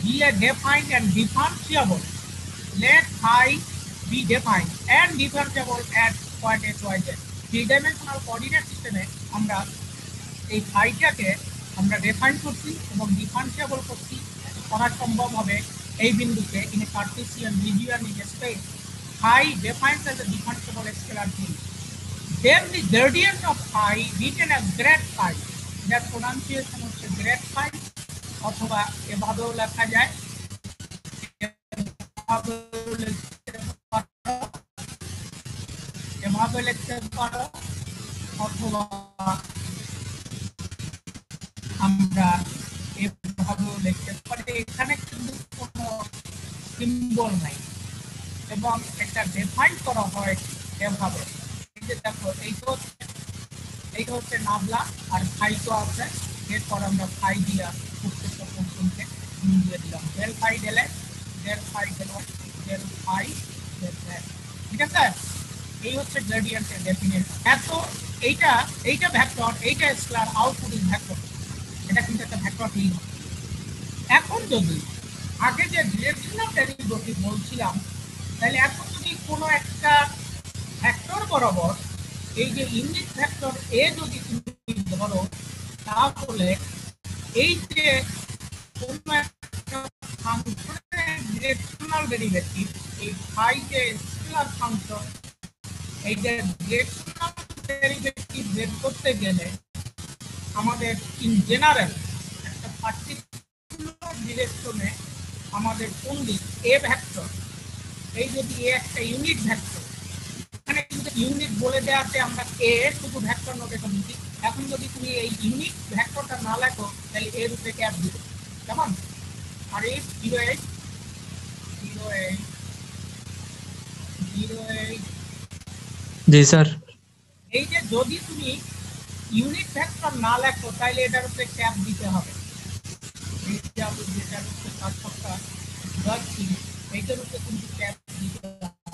[SPEAKER 2] দিয়ে defined and differentiable, let phi be defined and differentiable at point x y z। Three dimensional coordinate সিস্টেমে আমরা এই ফাইটাকে আমরা ডিফাইন করছি এবং ডিফারেন্সিয়েবল করছি, করা সম্ভব হবে এই বিন্দুতে in a Cartesian region in space. phi defines as a differentiable scalar field, then the gradient of phi written as grad phi, যার প্রোনাউন্সিয়েশন হচ্ছে গ্রেড phi, অথবা এভাবেও লেখা যায়, এভাবে লিখতে পারো, অথবা আমরা এভাবেও লিখতে পারি। এখানে কিন্তু কোনো সিম্বল নাই এবং এটা ডিফাইন করা হয় এভাবে। এই যে দেখো এইটা হচ্ছে নাবলা আর ফাই তো আছে, এরপর আমরা ফাই দিয়া প্রত্যেকটা ফাংশনকে দিয়ে দিলাম del phi del X, del phi del Y, del phi del Z, ঠিক আছে? এই হচ্ছে গ্রেডিয়েন্টের ডেফিনেশন। এত এইটা ভেক্টর, এইটা স্কেলার, আউটপুট ইজ ভেক্টর, এটা কিন্তু একটা ভেক্টর ফিল্ড। এখন যদি আগে যে ডিরেকশনাল ডেরিভেটিভ বলছিলাম, তাহলে এখন যদি কোনো একটা ভেক্টর বরাবর এই যে ইউনিট ভেক্টর এ যদি তুমি ধরো, তাহলে এই যে কোনো একটা ফাংশনের ডিরেকশনাল ডেরিভেটিভ, এই ফাই যে স্কেলার ফাংশন, এই যে ডিরেকশনাল ডেরিভেটিভ বের করতে গেলে আমাদের ইন জেনারেল একটা পার্টিকুলার ডিরেকশনে আমাদের কোন দিক এ ভেক্টর, এই যদি এ একটা ইউনিট ভেক্টর, এখানে কিন্তু ইউনিট বলে দেওয়াতে আমরা এ শুধু ভেক্টর নোটেশন দিচ্ছি। এখন যদি তুমি এই ইউনিট ভেক্টরটা না লেখো তাহলে এর উপরে ক্যাপ দিবে, কেমন? আর এই 08
[SPEAKER 3] जी सर।
[SPEAKER 2] এই যে যদি তুমি ইউনিট ভেক্টর না লেখো তাহলে এটার উপরে ক্যাপ দিতে হবে। এই যে আমি যেটার উপরে কাজটা যাচ্ছি এইটার উপরে কিন্তু ক্যাপ দিতে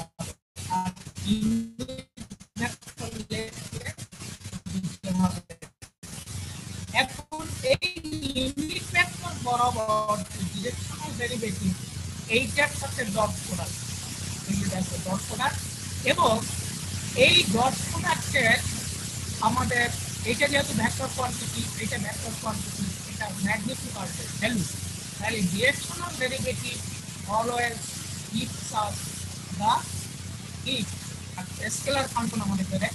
[SPEAKER 2] হবে। আর ইউনিট ভেক্টর দিতে হবে। এখন এই ইউনিট ভেক্টর বরাবর ডিরেকশনাল ডেরিভেটিভ এইটার সাথে ডট প্রোডাক্ট, এই যে দেখো ডট প্রোডাক্ট, এবং এই ডট প্রোডাক্টের আমাদের এইটা যেহেতু ভেক্টর কোয়ান্টিটি, এটা ভেক্টর কোয়ান্টিটি, এটা ম্যাগনিটিউড আসবে ভ্যালু, তাহলে directional derivative always gives us the if scalar function আমাদের ধরে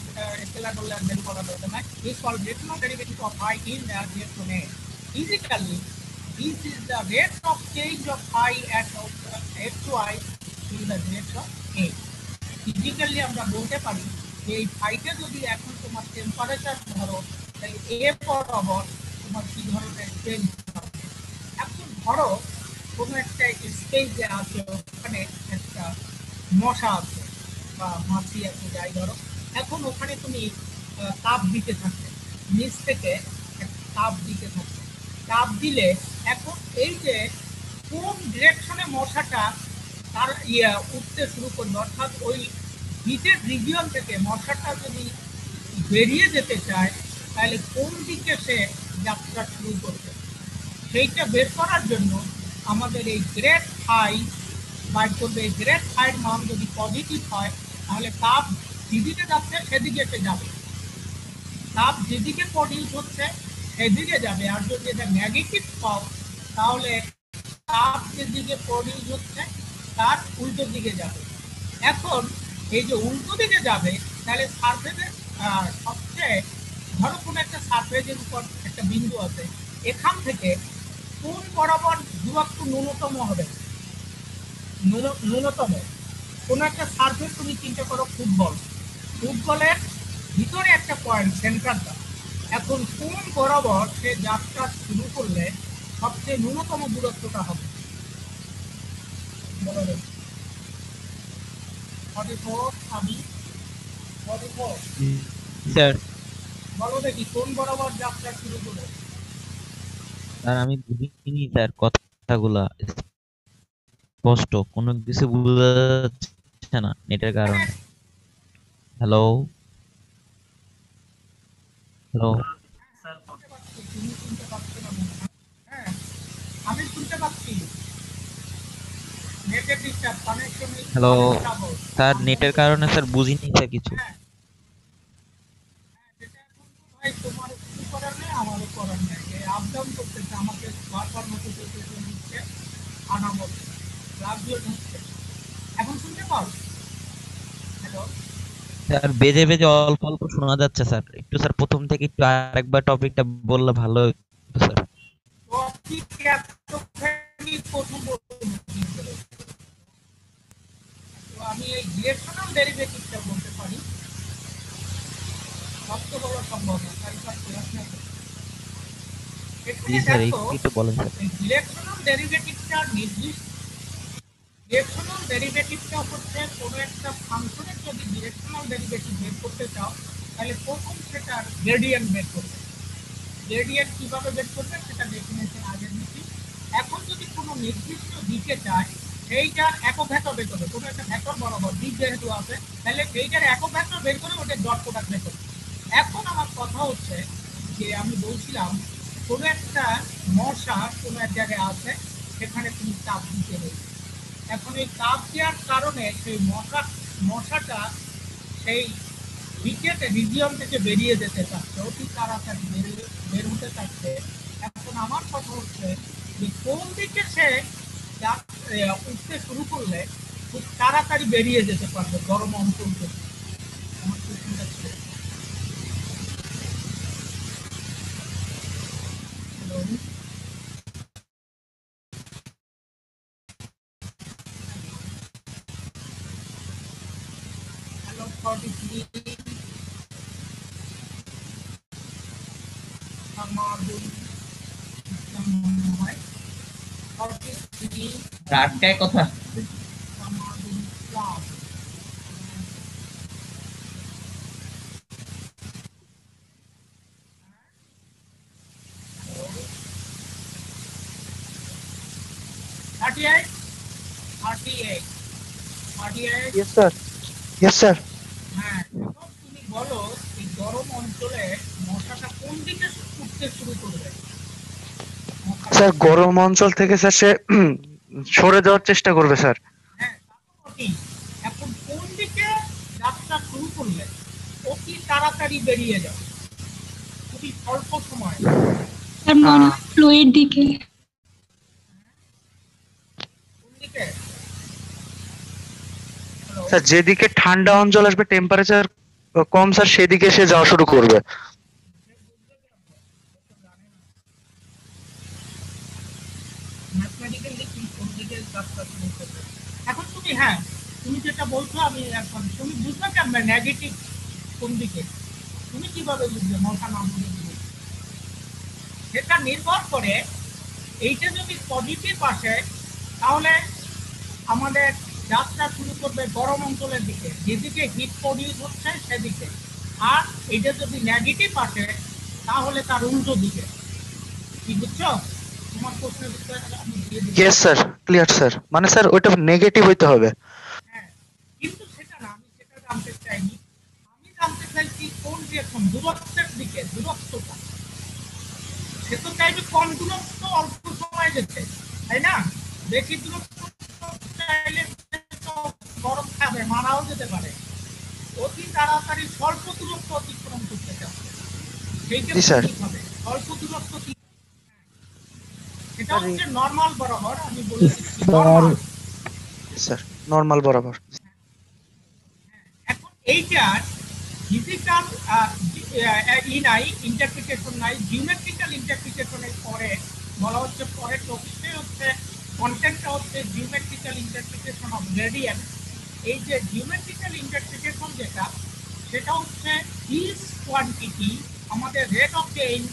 [SPEAKER 2] স্কেলার বললে আর ভ্যালু করা দরকার নাই, is called directional derivative of i in the direction a. Physically, this is the rate of change of i at x to i in the direction a. Physically আমরা বলতে পারি যে এই ফাইটে যদি এখন তোমার টেম্পারেচার ধরো, তাহলে এ বরাবর তোমার কি ধরনের চেঞ্জ হবে। এখন ধরো কোনো একটা স্পেসে আছে, ওখানে একটা মশা আছে বা মাছি আছে, যাই ধরো, এখন ওখানে তুমি তাপ দিতে থাকবে, নিচ থেকে একটা তাপ দিতে থাকবে, তাপ দিলে এখন এই যে কোন ডিরেকশনে মশাটা তার উঠতে শুরু করবে, অর্থাৎ ওই হিটের রিজিয়ন থেকে মশাটা যদি বেরিয়ে যেতে চায় তাহলে কোন দিকে সে যাত্রা শুরু করবে, সেইটা বের করার জন্য আমাদের এই গ্রেড আই বাইর করবে। এই গ্রেড আইয়ের মান যদি পজিটিভ হয় তাহলে তাপ যেদিকে যাচ্ছে সেদিকে সে যাবে, তাপ যেদিকে প্রডিউস হচ্ছে সেদিকে যাবে। আর যদি এটা নেগেটিভ পাও তাহলে তাপ যেদিকে প্রডিউস হচ্ছে তার উল্টো দিকে যাবে। এখন এই যে উল্টো দিকে যাবে তাহলে সারফেসের সবচেয়ে ধরো কোনো একটা সারফেসের উপর একটা বিন্দু আছে, এখান থেকে কোন বরাবর দূরত্ব ন্যূনতম হবে, ন্যূনতম কোনো একটা সারফেস তুমি চিন্তা করো, ফুটবলের ভিতরে একটা পয়েন্ট সেন্টারটা, এখন কোন বরাবর সে যাত্রা শুরু করলে সবচেয়ে ন্যূনতম দূরত্বটা হবে বলো দেখি। 44 আমি 44
[SPEAKER 8] স্যার
[SPEAKER 2] বলো দেখি কোন বরাবর যাত্রা শুরু করবে।
[SPEAKER 8] স্যার আমি বুঝিনি স্যার কথাগুলা স্পষ্ট কোনো কিছু বোঝা যাচ্ছে না নেটের কারণে। হ্যালো হ্যালো
[SPEAKER 2] তুমি শুনতে পাচ্ছ না মনে হয়? হ্যাঁ আমি শুনতে পাচ্ছি, নেটের ডিস্টার্ব, কানেকশন
[SPEAKER 8] হ্যালো স্যার নেটের কারণে স্যার বুঝিনি স্যার কিছু।
[SPEAKER 2] সেটা এখন তো ভাই তোমার কিছু করার নেই, আমারও করার নেই, আপ ডাউন করতেছে, আমাকে বারবার নোটিফিকেশন দিচ্ছে, আনা বলছে, রাজুয়েট হচ্ছে। এখন শুনতে পাও? হ্যালো
[SPEAKER 8] স্যার বেজে বেজে অল্প অল্প শোনা যাচ্ছে স্যার, একটু স্যার প্রথম থেকে একটু আরেকবার টপিকটা বললে ভালো হতো স্যার।
[SPEAKER 2] টপিক এতখানি প্রথম বলবো কি করে? তো আমি এই ডিরেকশনাল ডেরিভেটিভটা বলতে পারি, সবচেয়ে বড় সম্ভব না, তাই সব ক্লাস না।
[SPEAKER 8] জি
[SPEAKER 2] এখানে
[SPEAKER 8] স্যার
[SPEAKER 2] দেখো
[SPEAKER 8] একটু বলেন স্যার।
[SPEAKER 2] এই ডিরেকশনাল ডেরিভেটিভটা নির্দিষ্ট, ডিরেকশনাল ডেরিভেটিভটা হচ্ছে কোনো একটা ফাংশনের যদি ডিরেকশনাল ডেরিভেটিভ বের করতে চাও তাহলে প্রথম সেটার গ্রেডিয়েন্ট বের করবে। গ্রেডিয়েন্ট কিভাবে বের করবে সেটা ডেফিনেশন আগে দিচ্ছি। এখন যদি কোনো নির্দিষ্ট দিকে চায় সেইটার একক ভেক্টর বের করবে, কোনো একটা ভেক্টর বরাবর দিক যেহেতু আছে তাহলে সেইটার একক ভেক্টর বের করে ওটা ডট প্রোডাক্ট বের করবে। এখন আমার কথা হচ্ছে যে আমি বলছিলাম কোনো একটা মশা কোনো এক জায়গায় আছে, সেখানে তুমি চাপ দিতে হবে। এখন এই তাপ দেওয়ার কারণে সেই মশাটা সেই রিজিয়ন থেকে বেরিয়ে যেতে চাচ্ছে, অতি তাড়াতাড়ি বের হতে চাচ্ছে। এখন আমার কথা হচ্ছে যে কোন দিকে সে উঠতে শুরু করলে খুব তাড়াতাড়ি বেরিয়ে যেতে পারবে গরম অঞ্চল থেকে। আমার কোশ্চেনটা ছিল। হ্যালো 43 আমাদের হয় 43
[SPEAKER 4] আটকায় কথা
[SPEAKER 2] আমাদের class
[SPEAKER 9] Yes, sir. Yes, sir.
[SPEAKER 2] হ্যাঁ, এখন তুমি বলো এই গরম অঞ্চলে মশাটা কোন দিকে উঠতে শুরু করবে?
[SPEAKER 9] স্যার গরম অঞ্চল থেকে স্যার সে সরে যাওয়ার চেষ্টা করবে স্যার।
[SPEAKER 2] হ্যাঁ তা তো বটেই। এখন কোন দিকে যাত্রা শুরু করলে অতি তাড়াতাড়ি বেরিয়ে যাবে? অল্প সময়
[SPEAKER 1] স্যার মনে হয় ফ্লুইড দিকে।
[SPEAKER 2] কোন দিকে?
[SPEAKER 9] স্যার যেদিকে ঠান্ডা অঞ্চল আসবে, টেম্পারেচার কম স্যার, সেদিকে সে যাওয়া শুরু করবে।
[SPEAKER 2] ম্যাথমেটিক্যালি কোন দিকে যাত্রা শুরু করবে? এখন তুমি, হ্যাঁ, তুমি যেটা বলছো আমি এখন তুমি বুঝবে কেমন নেগেটিভ কোন দিকে, তুমি কিভাবে বুঝবে মশা না বুঝবে? সেটা নির্ভর করে এইটা যদি পজিটিভ আসে তাহলে আমাদের যাত্রা শুরু করবে গরম অঞ্চলের দিকে, যেদিকে হিট প্রডিউস হচ্ছে সেদিকে। আর এটা যদি নেগেটিভ আসে তাহলে তার উল্টো দিকে। কি বুঝছো? তোমার প্রশ্নের উত্তর আমি দিয়ে দিচ্ছি।
[SPEAKER 9] Yes sir, clear sir. মানে স্যার ওইটা নেগেটিভ হইতে হবে।
[SPEAKER 2] হ্যাঁ, কিন্তু সেটা না, আমি সেটা জানতে চাইনি। আমি জানতে চাইছি কোন ডিরেকশন, দূরত্বের দিকে, দূরত্বটা। সে তো চাইবে কম দূরত্ব অল্প সময় যেতে, তাই না? বেশি দূরত্ব চাইলে তো গরম খাবে, মারাও যেতে পারে। অতি তাড়াতাড়ি স্বল্প দূরত্ব অতিক্রম করতে চাচ্ছে, সেই
[SPEAKER 9] জি স্যার।
[SPEAKER 2] ক্ষেত্রে কি হবে? স্বল্প দূরত্ব কি? এটা হচ্ছে নর্মাল বরাবর, আমি বলে দিচ্ছি নর্মাল।
[SPEAKER 9] স্যার নর্মাল বরাবর।
[SPEAKER 2] এখন এইটার ফিজিক্যাল নাই, ইন্টারপ্রিটেশন নাই, জিওমেট্রিক্যাল ইন্টারপ্রিটেশনের পরে বলা হচ্ছে, পরের টপিকটাই হচ্ছে, কন্টেন্টটা হচ্ছে জিওমেট্রিক্যাল ইন্টারপ্রিটেশন অফ গ্রেডিয়েন্ট। এই যে জিওমেট্রিক্যাল ইন্টারপ্রিটেশন যেটা, সেটা হচ্ছে ইজ কোয়ান্টিটি আমাদের rate of change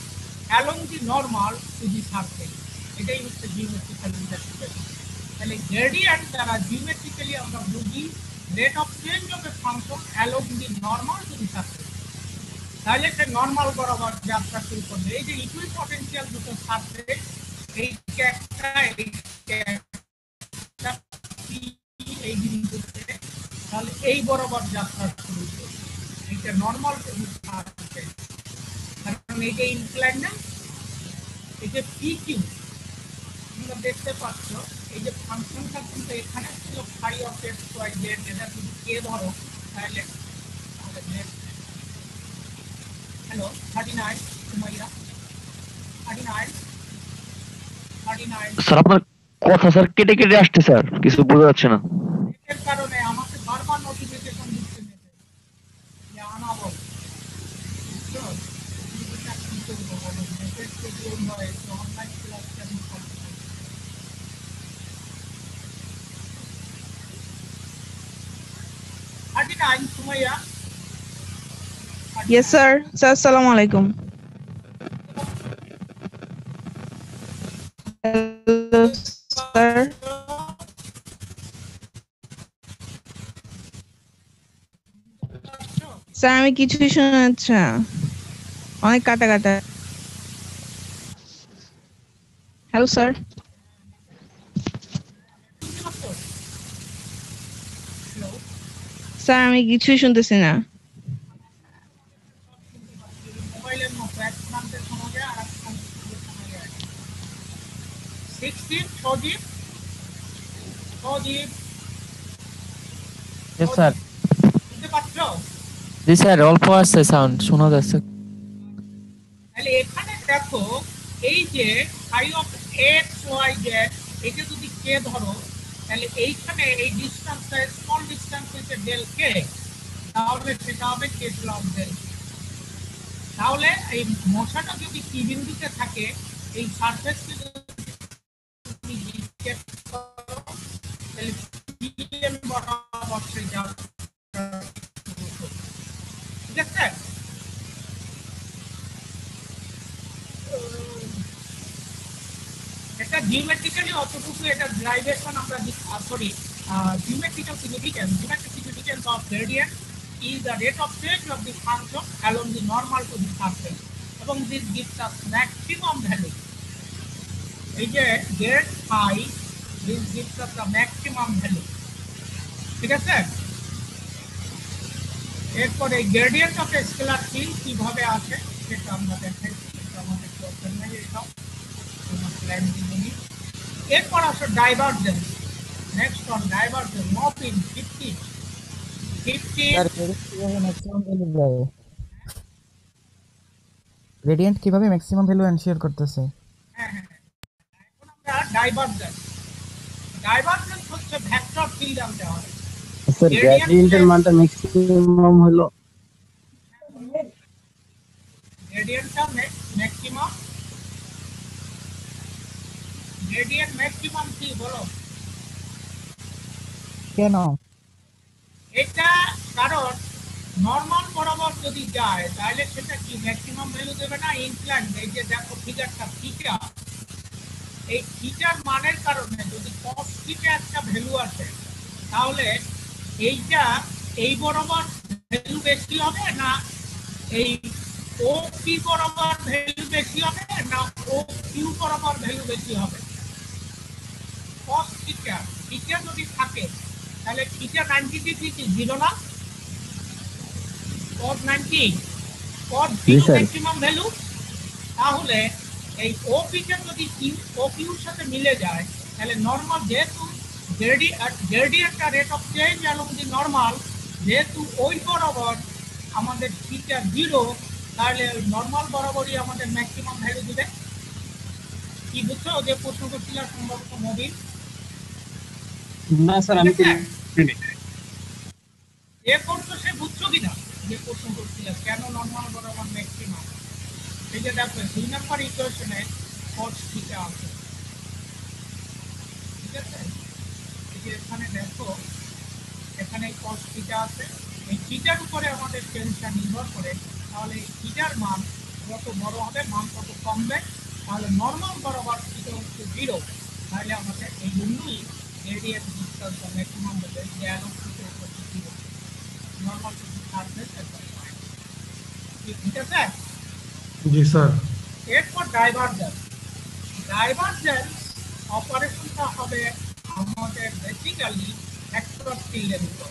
[SPEAKER 2] along the normal to the surface, এটাই হচ্ছে জিওমেট্রিক্যাল ইন্টারপ্রিটেশন। তাহলে গ্রেডিয়েন্ট দ্বারা জিওমেট্রিক্যালি আমরা বুঝি rate of change of A function along the normal to the surface. তাহলে সে নর্মাল বরাবর যাত্রা শুরু করবে। এই যে ইকুইভ পটেনশিয়াল দুটো সারফেস, এইটা একটা, এই বিন্দুতে, তাহলে এই বরাবর যাত্রা শুরু করবে। এইটা নর্মাল সারফেস, কারণ এই যে ইনক্লাইন না, এই যে পি কিউ তোমরা দেখতে পাচ্ছ, এই যে ফাংশনটা কিন্তু এখানে ছিল phi of X Y Z, এটা যদি কে ধরো তাহলে হ্যালো 39 সুমাইয়া 39
[SPEAKER 6] স্যার আপনার কথা স্যার কেটে কেটে আসছে স্যার, কিছু বোঝা যাচ্ছে না।
[SPEAKER 2] এর কারণে আমাকে বারবার নোটিফিকেশন দিচ্ছে মেসেজ যে আনাবল। বুঝছো? এটা কি করবো বলো? মেসেজ যদি ওই হয় তো অনলাইন ক্লাস কেমন করবো? 39 Sumaiya.
[SPEAKER 10] Yes, sir. Sir, assalamu alaikum. Hello, sir. Sir আমি কিছুই শোনা যাচ্ছে না, অনেক কাটা কাটা। Hello sir. স্যার আমি কিছুই শুনতেছি না।
[SPEAKER 2] মোবাইলের মতো এক প্রান্তে শোনা যায় আর এক প্রান্তে শোনা যায়। 16 সজীব সজীব
[SPEAKER 3] यस सर।
[SPEAKER 2] বুঝতে পারছো?
[SPEAKER 3] জি স্যার, অল্প আসছে সাউন্ড, শোনা যাচ্ছে।
[SPEAKER 2] তাহলে এখানে দেখো, এই যে phi of X Y Z, এটা যদি কে ধরো, তাহলে এইখানে এই ডিসটেন্সটা, স্মল ডিসটেন্স হচ্ছে ডেল কে, তাহলে সেটা হবে কে প্লাস ডেল। তাহলে এই মশাটা যদি কি বিন্দুতে থাকে, এই সারফেসকে যদি জিজ্ঞেস করো, তাহলে পিএম বরাবর সে যাবে। ঠিক আছে? এটা জিওমেট্রিক্যালি অতটুকু, এটা ডেরাইভেশন আমরা sorry, geometrical significance of gradient is the rate of change of the function along the normal to the surface, এবং this gives us maximum value. এই যে grade phi, this gives us the maximum value. ঠিক আছে? এরপরে gradient of a scalar field কিভাবে আসে সেটা আমরা দেখাইছি, এটা আমাদের প্রবলেম নেই, এটাও তোমার প্ল্যান দিবনি। এরপর আসো ডাইভারজেন্স। নেক্সট অন ডাইভারজেন্স, মপ ইন 50 50
[SPEAKER 3] স্যার কিভাবে ম্যাক্সিমাম ভ্যালু যায়?
[SPEAKER 11] গ্রেডিয়েন্ট কিভাবে ম্যাক্সিমাম ভ্যালু এনশিওর করতেছে?
[SPEAKER 2] হ্যাঁ হ্যাঁ, এখন আমরা ডাইভারজেন্স হচ্ছে ভেক্টর ফিল্ড আনতে হবে।
[SPEAKER 7] স্যার গ্রেডিয়েন্টের মানটা ম্যাক্সিমাম হলো
[SPEAKER 2] গ্রেডিয়েন্টটা ম্যাক্সিমাম, গ্রেডিয়েন্ট ম্যাক্সিমাম কি বলো?
[SPEAKER 11] কেন?
[SPEAKER 2] এটা কারণ নরমাল বরাবর যদি যায় তাহলে সেটা কি ম্যাক্সিমাম ভ্যালু দেবে না ইনক্লাইন? এই যে দেখো ফিগারটা থিটা, এই থিটার মানের কারণে যদি cos থিটা একটা ভ্যালু আসে তাহলে এইটা এই বরাবর ভ্যালু বেশি হবে না এই ও পি বরাবর ভ্যালু বেশি হবে না ও কিউ বরাবর ভ্যালু বেশি হবে? cos থিটা থিটা যদি থাকে তাহলে থিটা 90 ডিগ্রি কি জিরো না? cos 90 cos zero maximum value. তাহলে এই ও পিটা যদি ও কিউর সাথে মিলে যায় তাহলে নরমাল, যেহেতু গ্রেডিয়েন্টটা rate of change along the normal, যেহেতু ওই বরাবর আমাদের থিটা জিরো, তাহলে নরমাল বরাবরই আমাদের ম্যাক্সিমাম ভ্যালু দিবে। কি বুঝছো যে প্রশ্ন করছিল সম্ভবত মোবিল?
[SPEAKER 7] না স্যার আমি
[SPEAKER 2] এ করছো সে বুঝছো কিনা যে প্রশ্ন করছিল কেন নরমাল বরাবর ম্যাক্সিমাম? এই যে দেখো 2 নম্বর ইকুয়েশনে cos থিটা আছে, ঠিক আছে? এই যে এখানে দেখো এখানে cos থিটা আছে, এই থিটার উপরে আমাদের টেনশন নির্ভর করে, তাহলে এই থিটার মান যত বড় হবে মান তত কমবে, তাহলে নরমাল বরাবর থিটা হচ্ছে জিরো, তাহলে আমাদের এই জন্যই গ্রেডিয়েন্ট ডিসটেন্স ম্যাক্সিমাম হবে যে অ্যালং থিটা হচ্ছে জিরো, নরমাল যদি থাকবে সেটা ঠিক আছে?
[SPEAKER 4] জি স্যার।
[SPEAKER 2] এরপর ডাইভারজেন্স অপারেশনটা হবে আমাদের বেসিক্যালি ভেক্টর ফিল্ডের উপর,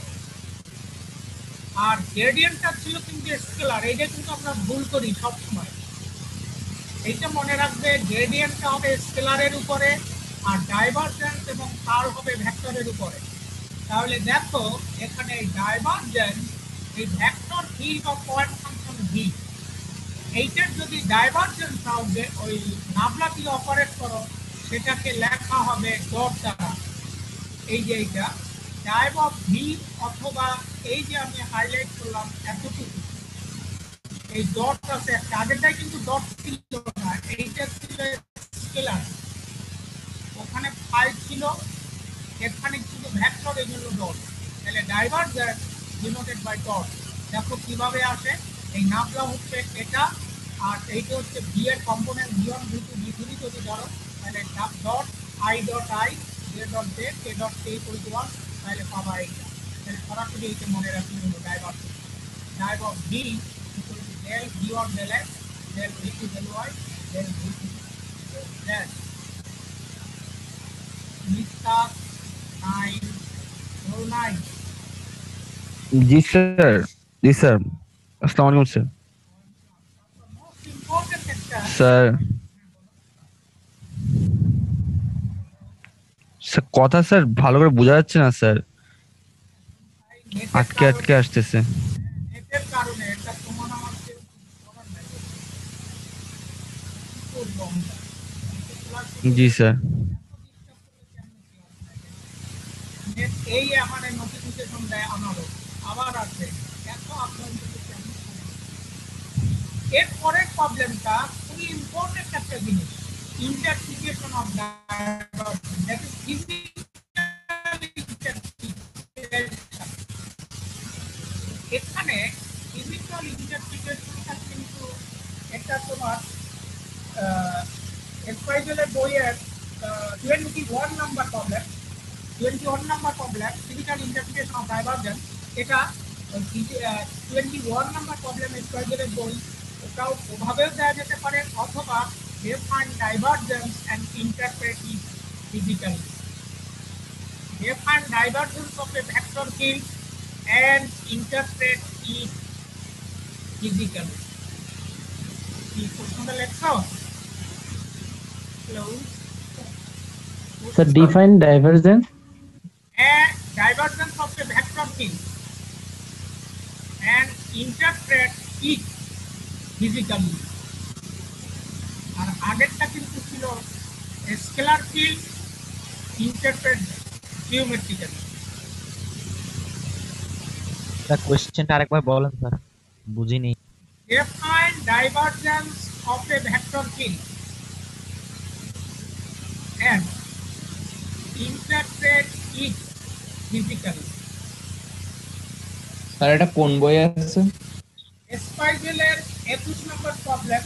[SPEAKER 2] আর গ্রেডিয়েন্টটা ছিল কিন্তু স্কেলার। এইটা কিন্তু আমরা ভুল করি সবসময়, এইটা মনে রাখবে, গ্রেডিয়েন্টটা হবে স্কেলারের উপরে আর ডাইভারজেন্স এবং কার্ল হবে ভেক্টরের উপরে। তাহলে দেখো এখানে ডাইভারজেন্স এই ভেক্টর ভি বা পয়েন্ট ফাংশন ভি, এইটার যদি ডাইভারজেন্স হবে ওই নাবলা দিয়ে অপারেট করো সেটাকে লেখা হবে ডট দ্বারা। এই যে এইটা ডাইভ অফ ভি, অথবা এই যে আমি হাইলাইট করলাম এতটুকু, এই ডট আছে একটা, আগেরটাই কিন্তু ডট ছিল না, এইটা ছিল স্কেলার, ওখানে ফাই ছিল, এখানে ছিল ভেক্টর, এই জন্য ডট। তাহলে ডাইভারজেন্স ডিনোটেড বাই ডট। দেখো কিভাবে আসে, এই নাবলা হচ্ছে এটা, আর এইটা হচ্ছে ভি এর কম্পোনেন্ট ভি1 ভি2 ভি3 যদি ধরো, তাহলে dot I dot I J dot J K dot K equal to 1, তাহলে পাবা এইটা। তাহলে সরাসরি এইটা মনে রাখলে হলো divergence. Div of V equal to del V one del X del V two del Y del ভি3 ডেল জেড। মিস্টার 909।
[SPEAKER 6] জি স্যার, জি স্যার, আসসালামু আলাইকুম স্যার। স্যার স্যার কথা স্যার ভালো করে বোঝা যাচ্ছে না স্যার, আটকে আটকে আসতেছে।
[SPEAKER 2] নেটের কারণে এটা তোমার আমার কেউ করার নাই। কি করবো আমরা?
[SPEAKER 6] জি স্যার।
[SPEAKER 2] নেট এই আমাদের নোটিফিকেশন দেয় আমারও, আবার আছে এত আপনার কেমন। এর পরের প্রবলেমটা খুবই ইম্পর্টেন্ট একটা জিনিস, interpretation of divergence, that is physical interpretation. এখানে ফিজিক্যাল ইন্টারপ্রিটেশনটা কিন্তু এটা তোমার এক্সাইজেলের বইয়ের 21 number problem, 21 number problem physical interpretation of divergence. এটা 21 নাম্বার প্রবলেম এক্সাইজেলের বই, ওটাও ওভাবেও দেওয়া যেতে পারে, অথবা define divergence and interpret it physically. Define divergence of a vector field and interpret it physically. কি প্রশ্নটা লেখছো? Hello
[SPEAKER 7] sir define divergence
[SPEAKER 2] and divergence of a vector field and interpret it physically. আগেরটা কিন্তু ছিল scalar field interpret geometrically.
[SPEAKER 8] Sir কোশ্চেনটা আরেকবার বলেন স্যার, বুঝিনি।
[SPEAKER 2] Define divergence of a vector field and interpret it physically.
[SPEAKER 3] Sir এটা কোন বইয়ে আছে?
[SPEAKER 2] স্পাইজেলের 21 নম্বর প্রবলেম,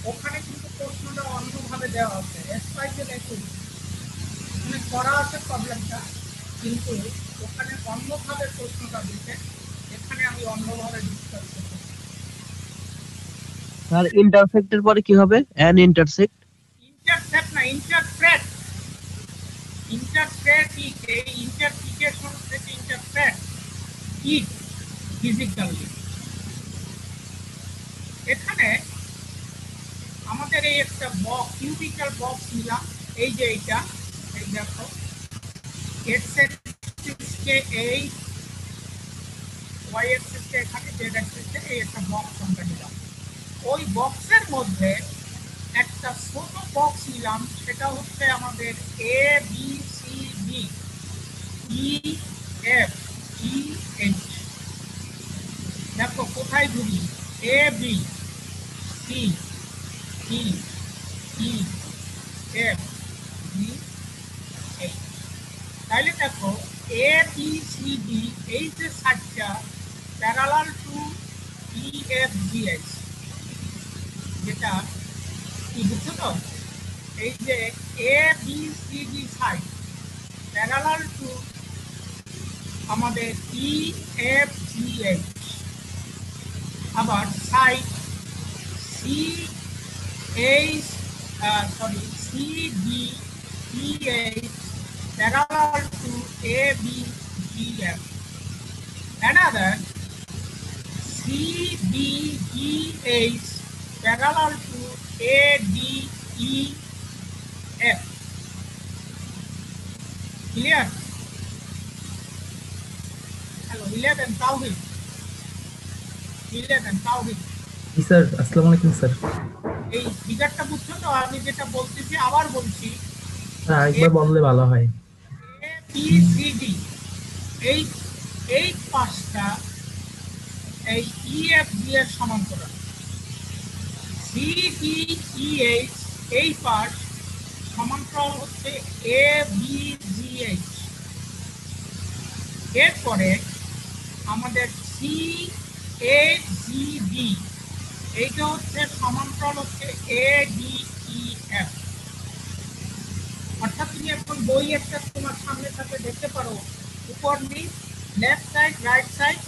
[SPEAKER 2] ওখানে কিন্তু প্রশ্নটা অন্যভাবে দেওয়া আছে। স্পাইজেল 21 ওখানে করা আছে প্রবলেমটা, কিন্তু ওখানে অন্যভাবে প্রশ্নটা দিতে, এখানে আমি অন্যভাবে ডিসকাস করতে।
[SPEAKER 9] স্যার ইন্টারসেক্টের পরে কি হবে? An intersect.
[SPEAKER 2] ইন্টারসেপ্ট না, ইন্টারপ্রেট। ইন্টারপ্রেট ইট, এই ইন্টারপ্রিটেশন থেকে ইন্টারপ্রেট ইট ফিজিক্যালি। এখানে আমাদের এই একটা বক্স, কিউবিক্যাল বক্স নিলাম, এই যে এইটা, এই দেখো এক্স অ্যাক্সিসকে এই, ওয়াই অ্যাক্সিসকে এখানে, জেড অ্যাক্সিসকে এই একটা বক্স আমরা নিলাম। ওই বক্সের মধ্যে একটা ছোট বক্স নিলাম, সেটা হচ্ছে আমাদের A B C D E F E H. দেখো কোথায় ঘুরি, A B C E E F E H. তাহলে দেখো এ বি সি ডি এই যে সাইডটা parallel to E F G H, যেটা কি বুঝছো তো, এই যে A B C D side parallel to আমাদের ই এফ জি এইচ, আবার side C H sorry C D E H parallel to ABGF. Another CDEH parallel to ADEF. Clear? Hello, 11 Tawhid. 11 Tawhid.
[SPEAKER 12] Sir আসসালামু আলাইকুম স্যার।
[SPEAKER 2] এই ফিগারটা বুঝছো তো, আমি যেটা বলতেছি আবার বলছি,
[SPEAKER 12] আরেকবার বললে ভালো হয়।
[SPEAKER 2] ABCD এই এই পাশটা এই EFG এর সমান্তরাল, CDEH এই পাশ সমান্তরাল হচ্ছে ABGH। এরপরে আমাদের CAGD এইটা হচ্ছে সমান্তরাল হচ্ছে ADEF। অর্থাৎ তুমি এখন বই একটা তোমার সামনে থেকে দেখতে পারো, উপর নিচ, লেফট সাইড রাইট সাইড,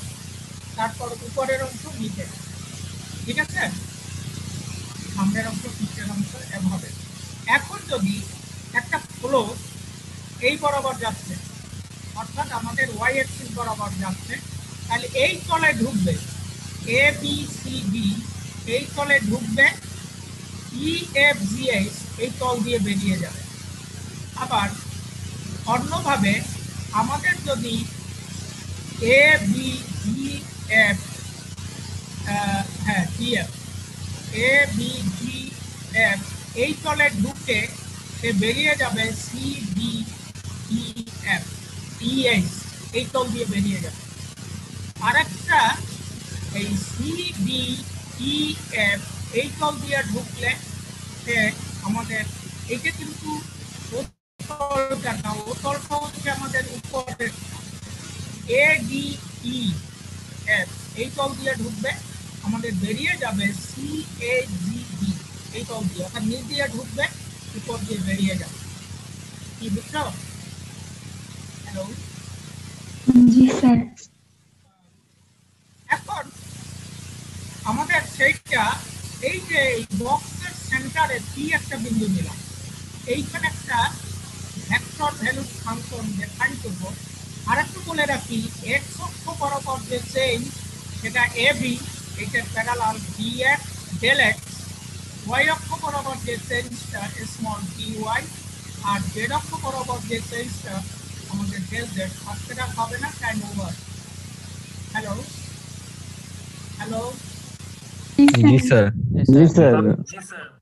[SPEAKER 2] তারপর উপরের অংশ নিচে, ঠিক আছে, সামনের অংশ নিচের অংশ এভাবে। এখন যদি একটা ফ্লো এই বরাবর যাচ্ছে, অর্থাৎ আমাদের ওয়াই অ্যাক্সিস বরাবর যাচ্ছে, তাহলে এই তলে ঢুকবে এ বি সি ডি, এই তলে ঢুকবে ই এফ জি এইচ, এই তল দিয়ে বেরিয়ে যাবে। আবার অন্যভাবে আমাদের যদি এ বি জি এফ হ্যাঁ G F A B G F এই তলে ঢুকে সে বেরিয়ে যাবে C D E F E H, এই তল দিয়ে বেরিয়ে যাবে। আর একটা এই সি ডি ই এফ এই তল দিয়ে ঢুকলে সে আমাদের, এইটা কিন্তু উত্তরটা হচ্ছে আমাদের উপরের ADEF এই তল দিয়ে ঢুকবে, আমাদের বেরিয়ে যাবে CAGD এই তল দিয়ে, অর্থাৎ নিচ দিয়ে ঢুকবে, উপর দিয়ে বেরিয়ে যাবে। কি বুঝছো? হ্যালো,
[SPEAKER 1] জি স্যার।
[SPEAKER 2] এখন আমাদের সেইটা এই যে এই বক্সের সেন্টারে কি একটা বিন্দু নিলাম, এইখানে একটা ভেক্টর ভ্যালু ফাংশন ডিফাইন করব। আর একটু বলে রাখি, এক্স অক্ষ বরাবর যে চেঞ্জ সেটা এবি, এটা parallel DX del X. Y অক্ষ বরাবর যে চেঞ্জটা স্মল ডি ওয়াই, আর জেড অক্ষ বরাবর যে চেঞ্জটা আমাদের ডেল জেড। আর সেটা হবে না টাইম ওভার। হ্যালো হ্যালো,
[SPEAKER 6] জি স্যার।
[SPEAKER 3] জি স্যার।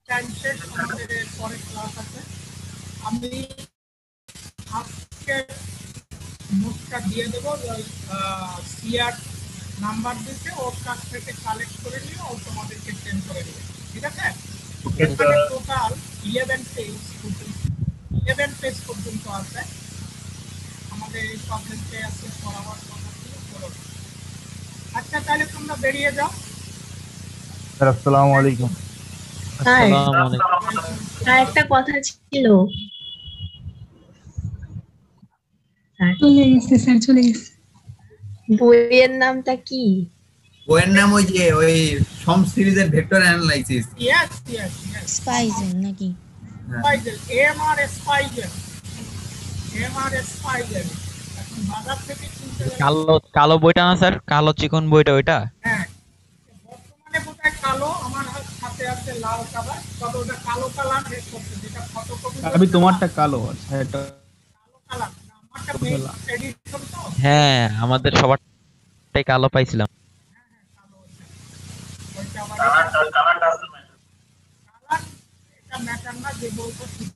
[SPEAKER 2] টাইম শেষ, আমাদের পরে ক্লাস আছে। আমি আজকে নোটটা দিয়ে দেবো, সিআর নাম্বার দিতে ওর কাছ থেকে কালেক্ট করে নিয়ে ও তোমাদেরকে সেন্ড করে দেবে, ঠিক আছে? এখানে টোটাল 11 পেজ পর্যন্ত আছে। আমাদের এই প্রবলেমটা আছে পড়াবার কথা ছিল, পড়ো। আচ্ছা তাহলে তোমরা বেরিয়ে যাও।
[SPEAKER 6] স্যার আসসালামু আলাইকুম।
[SPEAKER 8] আসসালামু আলাইকুম।
[SPEAKER 1] একটা কথা ছিল। চলে গেছে স্যার, চলে গেছে। বইয়ের নামটা কি?
[SPEAKER 4] বইয়ের নাম ওই যে ওই সম সিরিজের ভেক্টর অ্যানালাইসিস।
[SPEAKER 2] ইয়েস
[SPEAKER 10] স্পাইজেল নাকি?
[SPEAKER 2] স্পাইজেল, এমআর স্পাইজেল, এমআর স্পাইজেল। এখন বাজার থেকে কিনতে গেলে
[SPEAKER 8] কালো বইটা না স্যার, কালো চিকন বইটা ওইটা?
[SPEAKER 2] হ্যাঁ, বর্তমানে বোধহয় কালো, আমার হাতে আছে লাল কালার, তবে ওটা কালো কালার হেড করছে, যেটা ফটোকপি
[SPEAKER 7] আমি তোমারটা কালো, আচ্ছা এটা
[SPEAKER 2] কালো কালার, আমারটা মেইন এডিশন তো।
[SPEAKER 8] হ্যাঁ, আমাদের সবারটাই কালো পাইছিলাম।
[SPEAKER 2] ওইটা আমার কালার, এটা ম্যাটার না, যে বলতো ঠিক